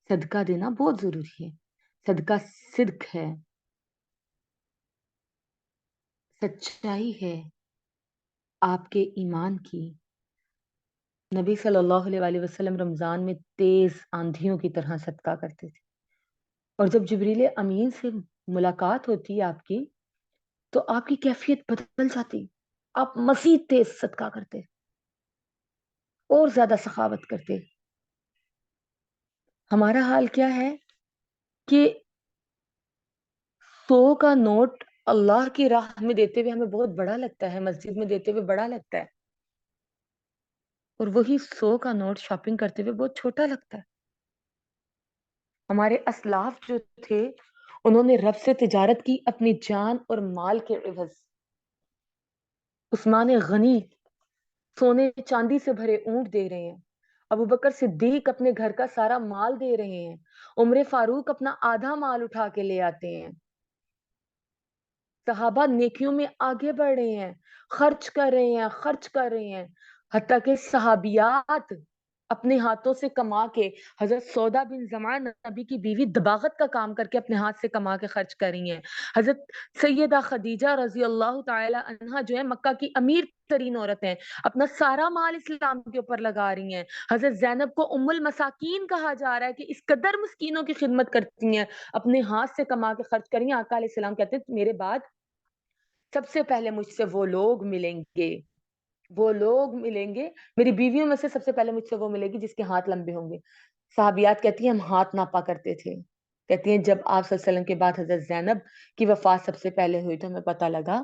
صدقہ دینا بہت ضروری ہے. صدقہ صدق ہے، سچائی ہے آپ کے ایمان کی. نبی صلی اللہ علیہ وسلم رمضان میں تیز آندھیوں کی طرح صدقہ کرتے تھے. اور جب جبریل امین سے ملاقات ہوتی ہے آپ کی، تو آپ کی کیفیت بدل جاتی. آپ مزید تیز صدقہ کرتے اور زیادہ سخاوت کرتے. ہمارا حال کیا ہے کہ 100 کا نوٹ اللہ کی راہ میں دیتے ہوئے ہمیں بہت بڑا لگتا ہے، مسجد میں دیتے ہوئے بڑا لگتا ہے، اور وہی 100 کا نوٹ شاپنگ کرتے ہوئے بہت چھوٹا لگتا ہے. ہمارے اسلاف جو تھے انہوں نے رب سے تجارت کی اپنی جان اور مال کے عوض. عثمان غنی سونے چاندی سے بھرے اونٹ دے رہے ہیں، ابو بکر صدیق اپنے گھر کا سارا مال دے رہے ہیں، عمر فاروق اپنا آدھا مال اٹھا کے لے آتے ہیں. صحابہ نیکیوں میں آگے بڑھ رہے ہیں، خرچ کر رہے ہیں. حتیٰ کہ صحابیات اپنے ہاتھوں سے کما کے، حضرت سودا بن زمعہ نبی کی بیوی دباغت کا کام کر کے اپنے ہاتھ سے کما کے خرچ کر رہی ہیں. حضرت سیدہ خدیجہ رضی اللہ تعالی عنہا جو ہے مکہ کی امیر ترین عورت ہیں، اپنا سارا مال اسلام کے اوپر لگا رہی ہیں. حضرت زینب کو ام المساکین کہا جا رہا ہے کہ اس قدر مسکینوں کی خدمت کرتی ہیں، اپنے ہاتھ سے کما کے خرچ کر رہی ہیں. آقا علیہ السلام کہتے ہیں میرے بعد سب سے پہلے مجھ سے وہ لوگ ملیں گے، میری بیویوں میں سے سب سے پہلے مجھ سے وہ ملے گی جس کے ہاتھ لمبے ہوں گے. صحابیات کہتی ہیں ہم ہاتھ ناپا کرتے تھے. کہتی ہیں جب آپ صلی اللہ علیہ وسلم کے بعد حضرت زینب کی وفات سب سے پہلے ہوئی تو ہمیں پتہ لگا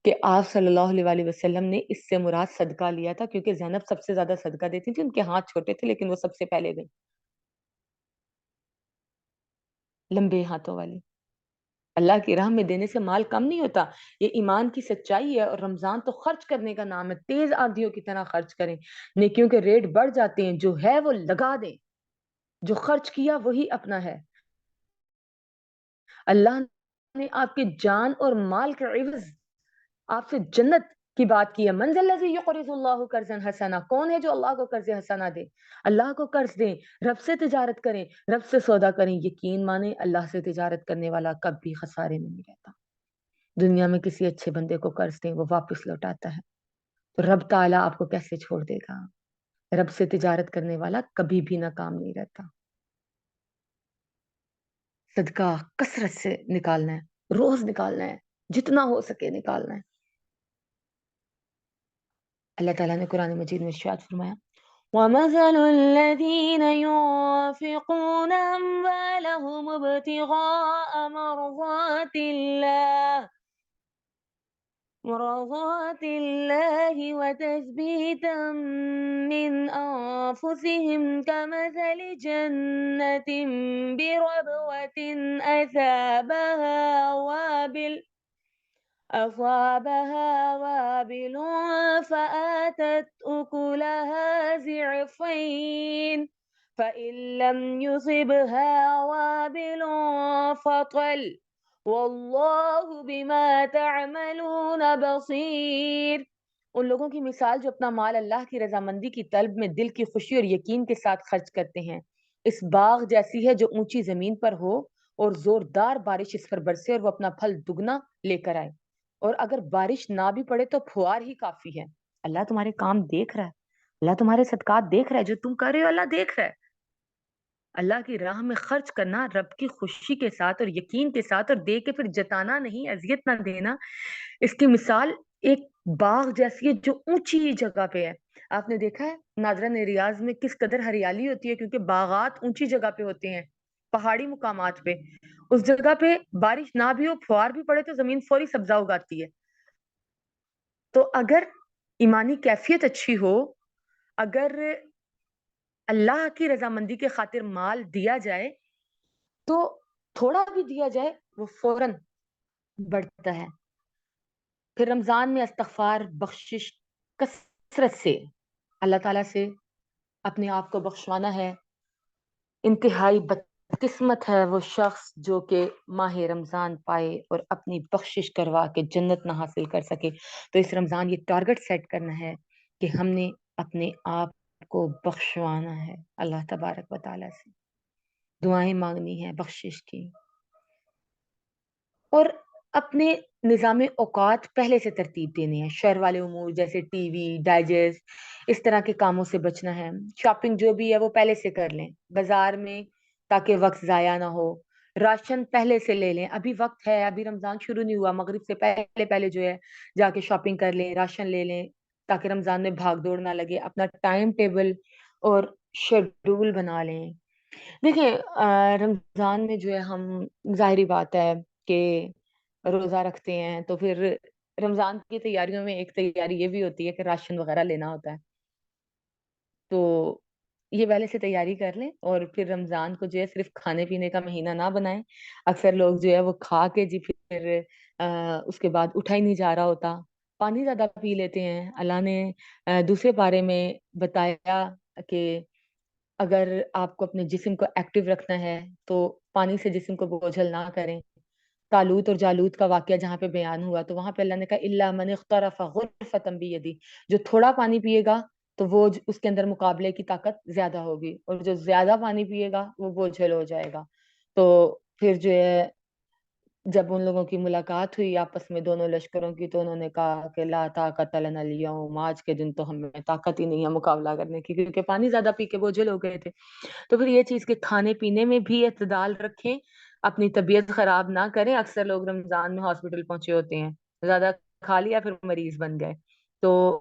کہ آپ صلی اللہ علیہ وآلہ وسلم نے اس سے مراد صدقہ لیا تھا، کیونکہ زینب سب سے زیادہ صدقہ دیتی تھی، ان کے ہاتھ چھوٹے تھے لیکن وہ سب سے پہلے گئی، لمبے ہاتھوں والی۔ اللہ کی راہ میں دینے سے مال کم نہیں ہوتا، یہ ایمان کی سچائی ہے۔ اور رمضان تو خرچ کرنے کا نام ہے، تیز آندھیوں کی طرح خرچ کریں، نیکیوں کے ریٹ بڑھ جاتے ہیں، جو ہے وہ لگا دیں، جو خرچ کیا وہی اپنا ہے۔ اللہ نے آپ کے جان اور مال کے عوض آپ سے جنت کی بات کی ہے۔ من ذا الذی یقرض اللہ قرضا حسنا، کون ہے جو اللہ کو قرض حسنا دے؟ اللہ کو قرض دیں، رب سے تجارت کریں، رب سے سودا کریں، یقین مانیں اللہ سے تجارت کرنے والا کبھی خسارے میں نہیں رہتا۔ دنیا میں کسی اچھے بندے کو قرض دیں، وہ واپس لوٹاتا ہے، تو رب تعالیٰ آپ کو کیسے چھوڑ دے گا؟ رب سے تجارت کرنے والا کبھی بھی ناکام نہیں رہتا۔ صدقہ کثرت سے نکالنا ہے، روز نکالنا ہے، جتنا ہو سکے نکالنا ہے۔ اللہ تعالیٰ نے قرآن مجید میں ارشاد فرمایا وَمَثَلُ الَّذِينَ يُنفِقُونَ أَمْوَالَهُمُ ابْتِغَاءَ مرضات الله وتثبيتا من أنفسهم كمثل جنة بربوة أصابها وابل فآتت أكلها ضعفين فإن لم يصبها وابل فطل واللہ بما تعملون بصیر۔ ان لوگوں کی مثال جو اپنا مال اللہ کی رضامندی کی طلب میں دل کی خوشی اور یقین کے ساتھ خرچ کرتے ہیں، اس باغ جیسی ہے جو اونچی زمین پر ہو اور زوردار بارش اس پر برسے اور وہ اپنا پھل دگنا لے کر آئے، اور اگر بارش نہ بھی پڑے تو پھوار ہی کافی ہے۔ اللہ تمہارے کام دیکھ رہا ہے، اللہ تمہارے صدقات دیکھ رہا ہے، جو تم کر رہے ہو اللہ دیکھ رہا ہے۔ اللہ کی راہ میں خرچ کرنا رب کی خوشی کے ساتھ اور یقین کے ساتھ، اور دے کے پھر جتانا نہیں، اذیت نہ دینا، اس کی مثال ایک باغ جیسی ہے جو اونچی جگہ پہ ہے۔ آپ نے دیکھا ہے ناظرن ریاض میں کس قدر ہریالی ہوتی ہے، کیونکہ باغات اونچی جگہ پہ ہوتے ہیں، پہاڑی مقامات پہ۔ اس جگہ پہ بارش نہ بھی ہو، فوار بھی پڑے تو زمین فوری سبزہ اگاتی ہے۔ تو اگر ایمانی کیفیت اچھی ہو، اگر اللہ کی رضامندی کے خاطر مال دیا جائے تو تھوڑا بھی دیا جائے وہ فوراً بڑھتا ہے۔ پھر رمضان میں استغفار، بخشش کثرت سے اللہ تعالیٰ سے اپنے آپ کو بخشوانا ہے۔ انتہائی بدقسمت ہے وہ شخص جو کہ ماہ رمضان پائے اور اپنی بخشش کروا کے جنت نہ حاصل کر سکے۔ تو اس رمضان یہ ٹارگٹ سیٹ کرنا ہے کہ ہم نے اپنے آپ کو بخشوانا ہے اللہ تبارک و تعالیٰ سے، دعائیں مانگنی ہے بخشش کی، اور اپنے نظام اوقات پہلے سے ترتیب دینی ہے۔ شہر والے امور جیسے ٹی وی، ڈائجسٹ، اس طرح کے کاموں سے بچنا ہے۔ شاپنگ جو بھی ہے وہ پہلے سے کر لیں بازار میں، تاکہ وقت ضائع نہ ہو۔ راشن پہلے سے لے لیں، ابھی وقت ہے، ابھی رمضان شروع نہیں ہوا، مغرب سے پہلے پہلے جو ہے جا کے شاپنگ کر لیں، راشن لے لیں، تاکہ رمضان میں بھاگ دوڑ نہ لگے۔ اپنا ٹائم ٹیبل اور شیڈول بنا لیں۔ دیکھیں رمضان میں جو ہے ہم، ظاہری بات ہے کہ روزہ رکھتے ہیں، تو پھر رمضان کی تیاریوں میں ایک تیاری یہ بھی ہوتی ہے کہ راشن وغیرہ لینا ہوتا ہے، تو یہ پہلے سے تیاری کر لیں، اور پھر رمضان کو جو ہے صرف کھانے پینے کا مہینہ نہ بنائیں۔ اکثر لوگ جو ہے وہ کھا کے جی پھر اس کے بعد اٹھا ہی نہیں جا رہا ہوتا، پانی زیادہ پی لیتے ہیں۔ اللہ نے دوسرے پارے میں بتایا کہ اگر آپ کو اپنے جسم کو ایکٹیو رکھنا ہے تو پانی سے جسم کو بوجھل نہ کریں۔ تالوت اور جالوت کا واقعہ جہاں پہ بیان ہوا تو وہاں پہ اللہ نے کہا الا من اغترف غرفۃ بیدی، جو تھوڑا پانی پیے گا تو وہ اس کے اندر مقابلے کی طاقت زیادہ ہوگی، اور جو زیادہ پانی پیے گا وہ بوجھل ہو جائے گا۔ تو پھر جو ہے جب ان لوگوں کی ملاقات ہوئی آپس میں دونوں لشکروں کی، تو انہوں نے کہا کہ لا طاقت لنا اليوم، آج کے دن تو ہمیں طاقت ہی نہیں ہے مقابلہ کرنے کی، کیونکہ پانی زیادہ پی کے بوجھل ہو گئے تھے۔ تو پھر یہ چیز کہ کھانے پینے میں بھی اعتدال رکھیں، اپنی طبیعت خراب نہ کریں۔ اکثر لوگ رمضان میں ہاسپٹل پہنچے ہوتے ہیں، زیادہ کھا لیا پھر مریض بن گئے۔ تو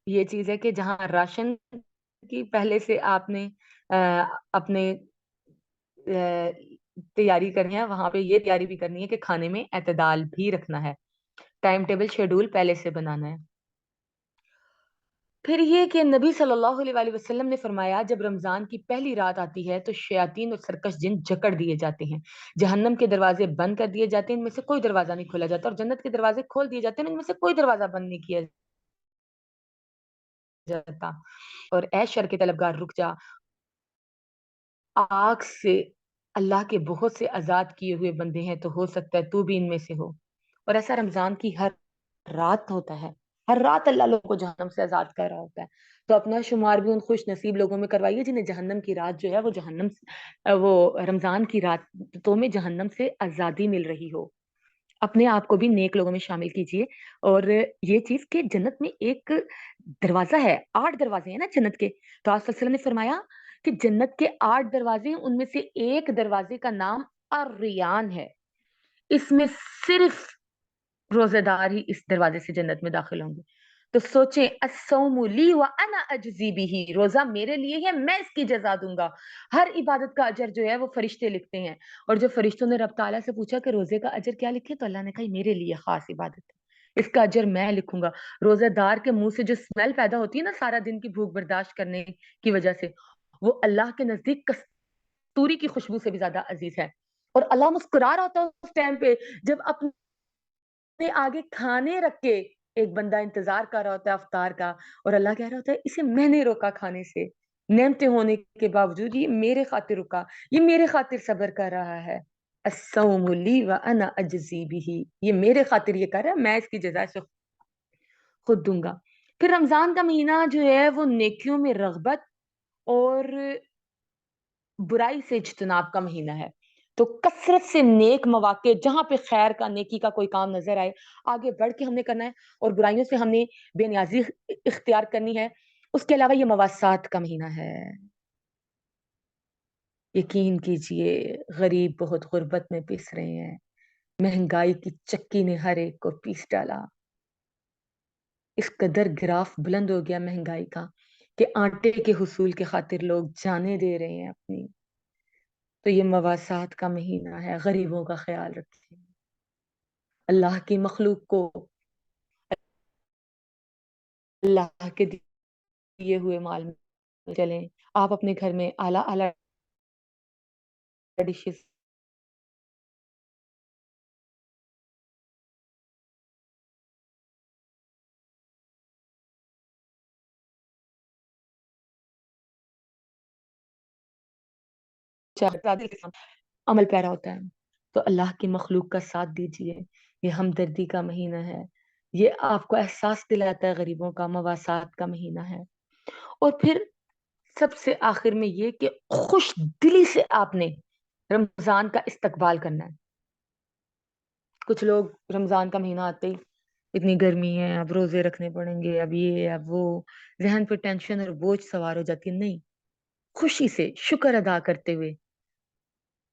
یہ چیز ہے کہ جہاں راشن کی پہلے سے آپ نے اپنے تیاری کرنی ہے وہاں پہ یہ تیاری بھی کرنی ہے کہ کھانے میں اعتدال بھی رکھنا ہے، ٹائم ٹیبل شیڈول پہلے سے بنانا ہے۔ پھر یہ کہ نبی صلی اللہ علیہ وآلہ وسلم نے فرمایا جب رمضان کی پہلی رات آتی ہے تو شیاطین اور سرکش جن جکڑ دیے جاتے ہیں، جہنم کے دروازے بند کر دیے جاتے ہیں، ان میں سے کوئی دروازہ نہیں کھولا جاتا، اور جنت کے دروازے کھول دیے جاتے ہیں، ان میں سے کوئی دروازہ بند نہیں کیا جاتا۔ اور اے شر کے طلبگار رک جا، آگ سے اللہ کے بہت سے آزاد کیے ہوئے بندے ہیں، تو ہو سکتا ہے تو بھی ان میں سے ہو۔ اور ایسا رمضان کی ہر رات ہوتا ہے، ہر رات اللہ لوگوں کو جہنم سے آزاد کر رہا ہوتا ہے، تو اپنا شمار بھی ان خوش نصیب لوگوں میں کروائیے جنہیں جہنم کی رات جو ہے وہ وہ رمضان کی راتوں میں جہنم سے آزادی مل رہی ہو۔ اپنے آپ کو بھی نیک لوگوں میں شامل کیجیے۔ اور یہ چیز کہ جنت میں ایک دروازہ ہے، 8 دروازے ہیں نا جنت کے، تو آپ صلی اللہ علیہ وسلم نے فرمایا کہ جنت کے 8 دروازے ہیں، ان میں سے ایک دروازے کا نام الریان ہے، اس میں صرف روزے دار ہی اس دروازے سے جنت میں داخل ہوں گے۔ تو سوچیں، الصوم لی وانا اجزی بہ، روزہ میرے لیے ہے، میں اس کی جزا دوں گا۔ ہر عبادت کا اجر جو ہے وہ فرشتے لکھتے ہیں، اور جو فرشتوں نے رب تعالیٰ سے پوچھا کہ روزے کا اجر کیا لکھے، تو اللہ نے کہا میرے لیے خاص عبادت ہے، اس کا اجر میں لکھوں گا۔ روزے دار کے منہ سے جو اسمیل پیدا ہوتی ہے نا سارا دن کی بھوک برداشت کرنے کی وجہ سے، وہ اللہ کے نزدیک کستوری کی خوشبو سے بھی زیادہ عزیز ہے۔ اور اللہ مسکرا رہا ہوتا ہے اس ٹائم پہ جب اپنے آگے کھانے رکھ کے ایک بندہ انتظار کر رہا ہوتا ہے افطار کا، اور اللہ کہہ رہا ہوتا ہے اسے میں نے روکا کھانے سے، نعمتیں ہونے کے باوجود یہ میرے خاطر رکا، یہ میرے خاطر صبر کر رہا ہے۔ الصوم لی وانا اجزی بہ، یہ میرے خاطر یہ کر رہا ہے، میں اس کی جزا سے خود دوں گا۔ پھر رمضان کا مہینہ جو ہے وہ نیکیوں میں رغبت اور برائی سے اجتناب کا مہینہ ہے، تو کثرت سے نیک مواقع جہاں پہ خیر کا نیکی کا کوئی کام نظر آئے آگے بڑھ کے ہم نے کرنا ہے، اور برائیوں سے ہم نے بے نیازی اختیار کرنی ہے۔ اس کے علاوہ یہ مواسات کا مہینہ ہے۔ یقین کیجئے غریب بہت غربت میں پیس رہے ہیں، مہنگائی کی چکی نے ہر ایک کو پیس ڈالا، اس قدر گراف بلند ہو گیا مہنگائی کا کہ آٹے کے حصول کے خاطر لوگ جانیں دے رہے ہیں اپنی۔ تو یہ مواسات کا مہینہ ہے، غریبوں کا خیال رکھیں، اللہ کی مخلوق کو اللہ کے دیے ہوئے مال میں چلیں۔ آپ اپنے گھر میں اعلیٰ اعلیٰ ڈشز عمل پیرا ہوتا ہے، تو اللہ کی مخلوق کا ساتھ دیجیے۔ یہ ہمدردی کا مہینہ ہے، یہ آپ کو احساس دلاتا ہے غریبوں کا، مواسات کا مہینہ ہے۔ اور پھر سب سے آخر میں یہ کہ خوش دلی سے آپ نے رمضان کا استقبال کرنا ہے۔ کچھ لوگ رمضان کا مہینہ آتے ہی اتنی گرمی ہے، اب روزے رکھنے پڑیں گے، اب یہ اب وہ، ذہن پہ ٹینشن اور بوجھ سوار ہو جاتی ہے۔ نہیں، خوشی سے شکر ادا کرتے ہوئے،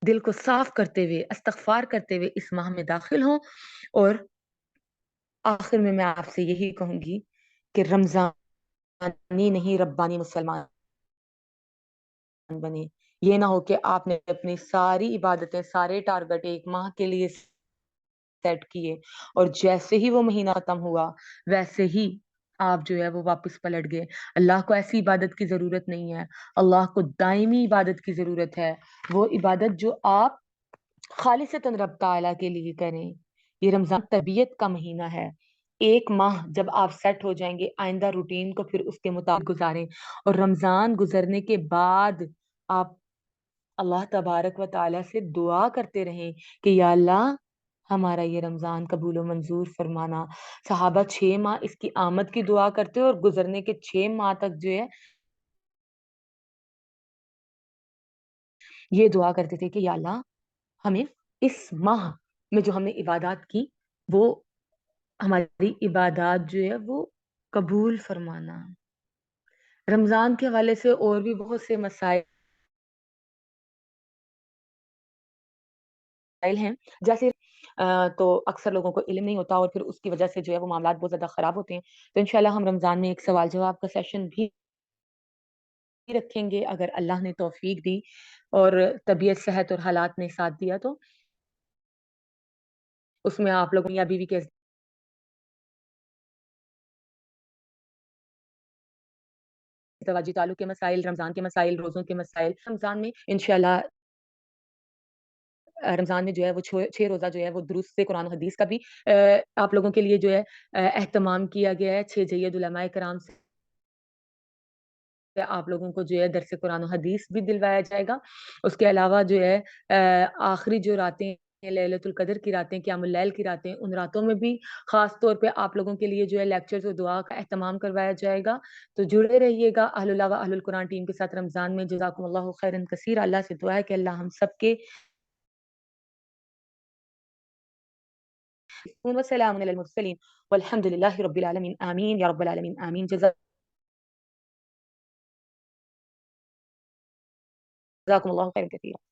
دل کو صاف کرتے ہوئے، استغفار کرتے ہوئے اس ماہ میں داخل ہوں۔ اور آخر میں آپ سے یہی کہوں گی کہ رمضانی نہیں ربانی مسلمان بنے۔ یہ نہ ہو کہ آپ نے اپنی ساری عبادتیں، سارے ٹارگٹ ایک ماہ کے لیے سیٹ کیے، اور جیسے ہی وہ مہینہ ختم ہوا ویسے ہی آپ جو ہے وہ واپس پلٹ گئے۔ اللہ کو ایسی عبادت کی ضرورت نہیں ہے، اللہ کو دائمی عبادت کی ضرورت ہے، وہ عبادت جو آپ خالصتاً رب تعالیٰ کے لیے کریں۔ یہ رمضان طبیعت کا مہینہ ہے، ایک ماہ جب آپ سیٹ ہو جائیں گے آئندہ روٹین کو پھر اس کے مطابق گزاریں، اور رمضان گزرنے کے بعد آپ اللہ تبارک و تعالیٰ سے دعا کرتے رہیں کہ یا اللہ ہمارا یہ رمضان قبول و منظور فرمانا۔ صحابہ 6 ماہ اس کی آمد کی دعا کرتے اور گزرنے کے 6 ماہ تک جو ہے یہ دعا کرتے تھے کہ یا اللہ ہمیں اس ماہ میں جو ہم نے عبادات کی وہ ہماری عبادات جو ہے وہ قبول فرمانا۔ رمضان کے حوالے سے اور بھی بہت سے مسائل ہیں، جیسے تو اکثر لوگوں کو علم نہیں ہوتا، اور پھر اس کی وجہ سے جو ہے وہ معاملات بہت زیادہ خراب ہوتے ہیں۔ تو انشاءاللہ ہم رمضان میں ایک سوال جواب کا سیشن بھی رکھیں گے اگر اللہ نے توفیق دی اور طبیعت صحت اور حالات نے ساتھ دیا تو اس میں آپ لوگوں یا بیوی کے ازدواجی تعلق کے مسائل، رمضان کے مسائل، روزوں کے مسائل، رمضان میں انشاءاللہ رمضان میں جو ہے وہ 6 روزہ جو ہے وہ درست سے قرآن و حدیث کا بھی آپ لوگوں کے لیے جو ہے اہتمام کیا گیا ہے 6 جید علماء کرام سے آپ لوگوں کو جو ہے درس قرآن و حدیث بھی دلوایا جائے گا اس کے علاوہ جو ہے آخری جو راتیں لیلۃ القدر کی راتیں قیام اللیل کی راتیں ان راتوں میں بھی خاص طور پہ آپ لوگوں کے لیے جو ہے لیکچرز اور دعا کا اہتمام کروایا جائے گا تو جڑے رہیے گا اہل اللہ و اہل القرآن ٹیم کے ساتھ رمضان میں جزاکم اللہ خیرا کثیر اللہ سے دعا ہے کہ اللہ ہم سب کے وسلام علی المرسلین والحمد للہ رب العالمین آمین یا رب العالمین آمین جزاکم اللہ خیرا کثیر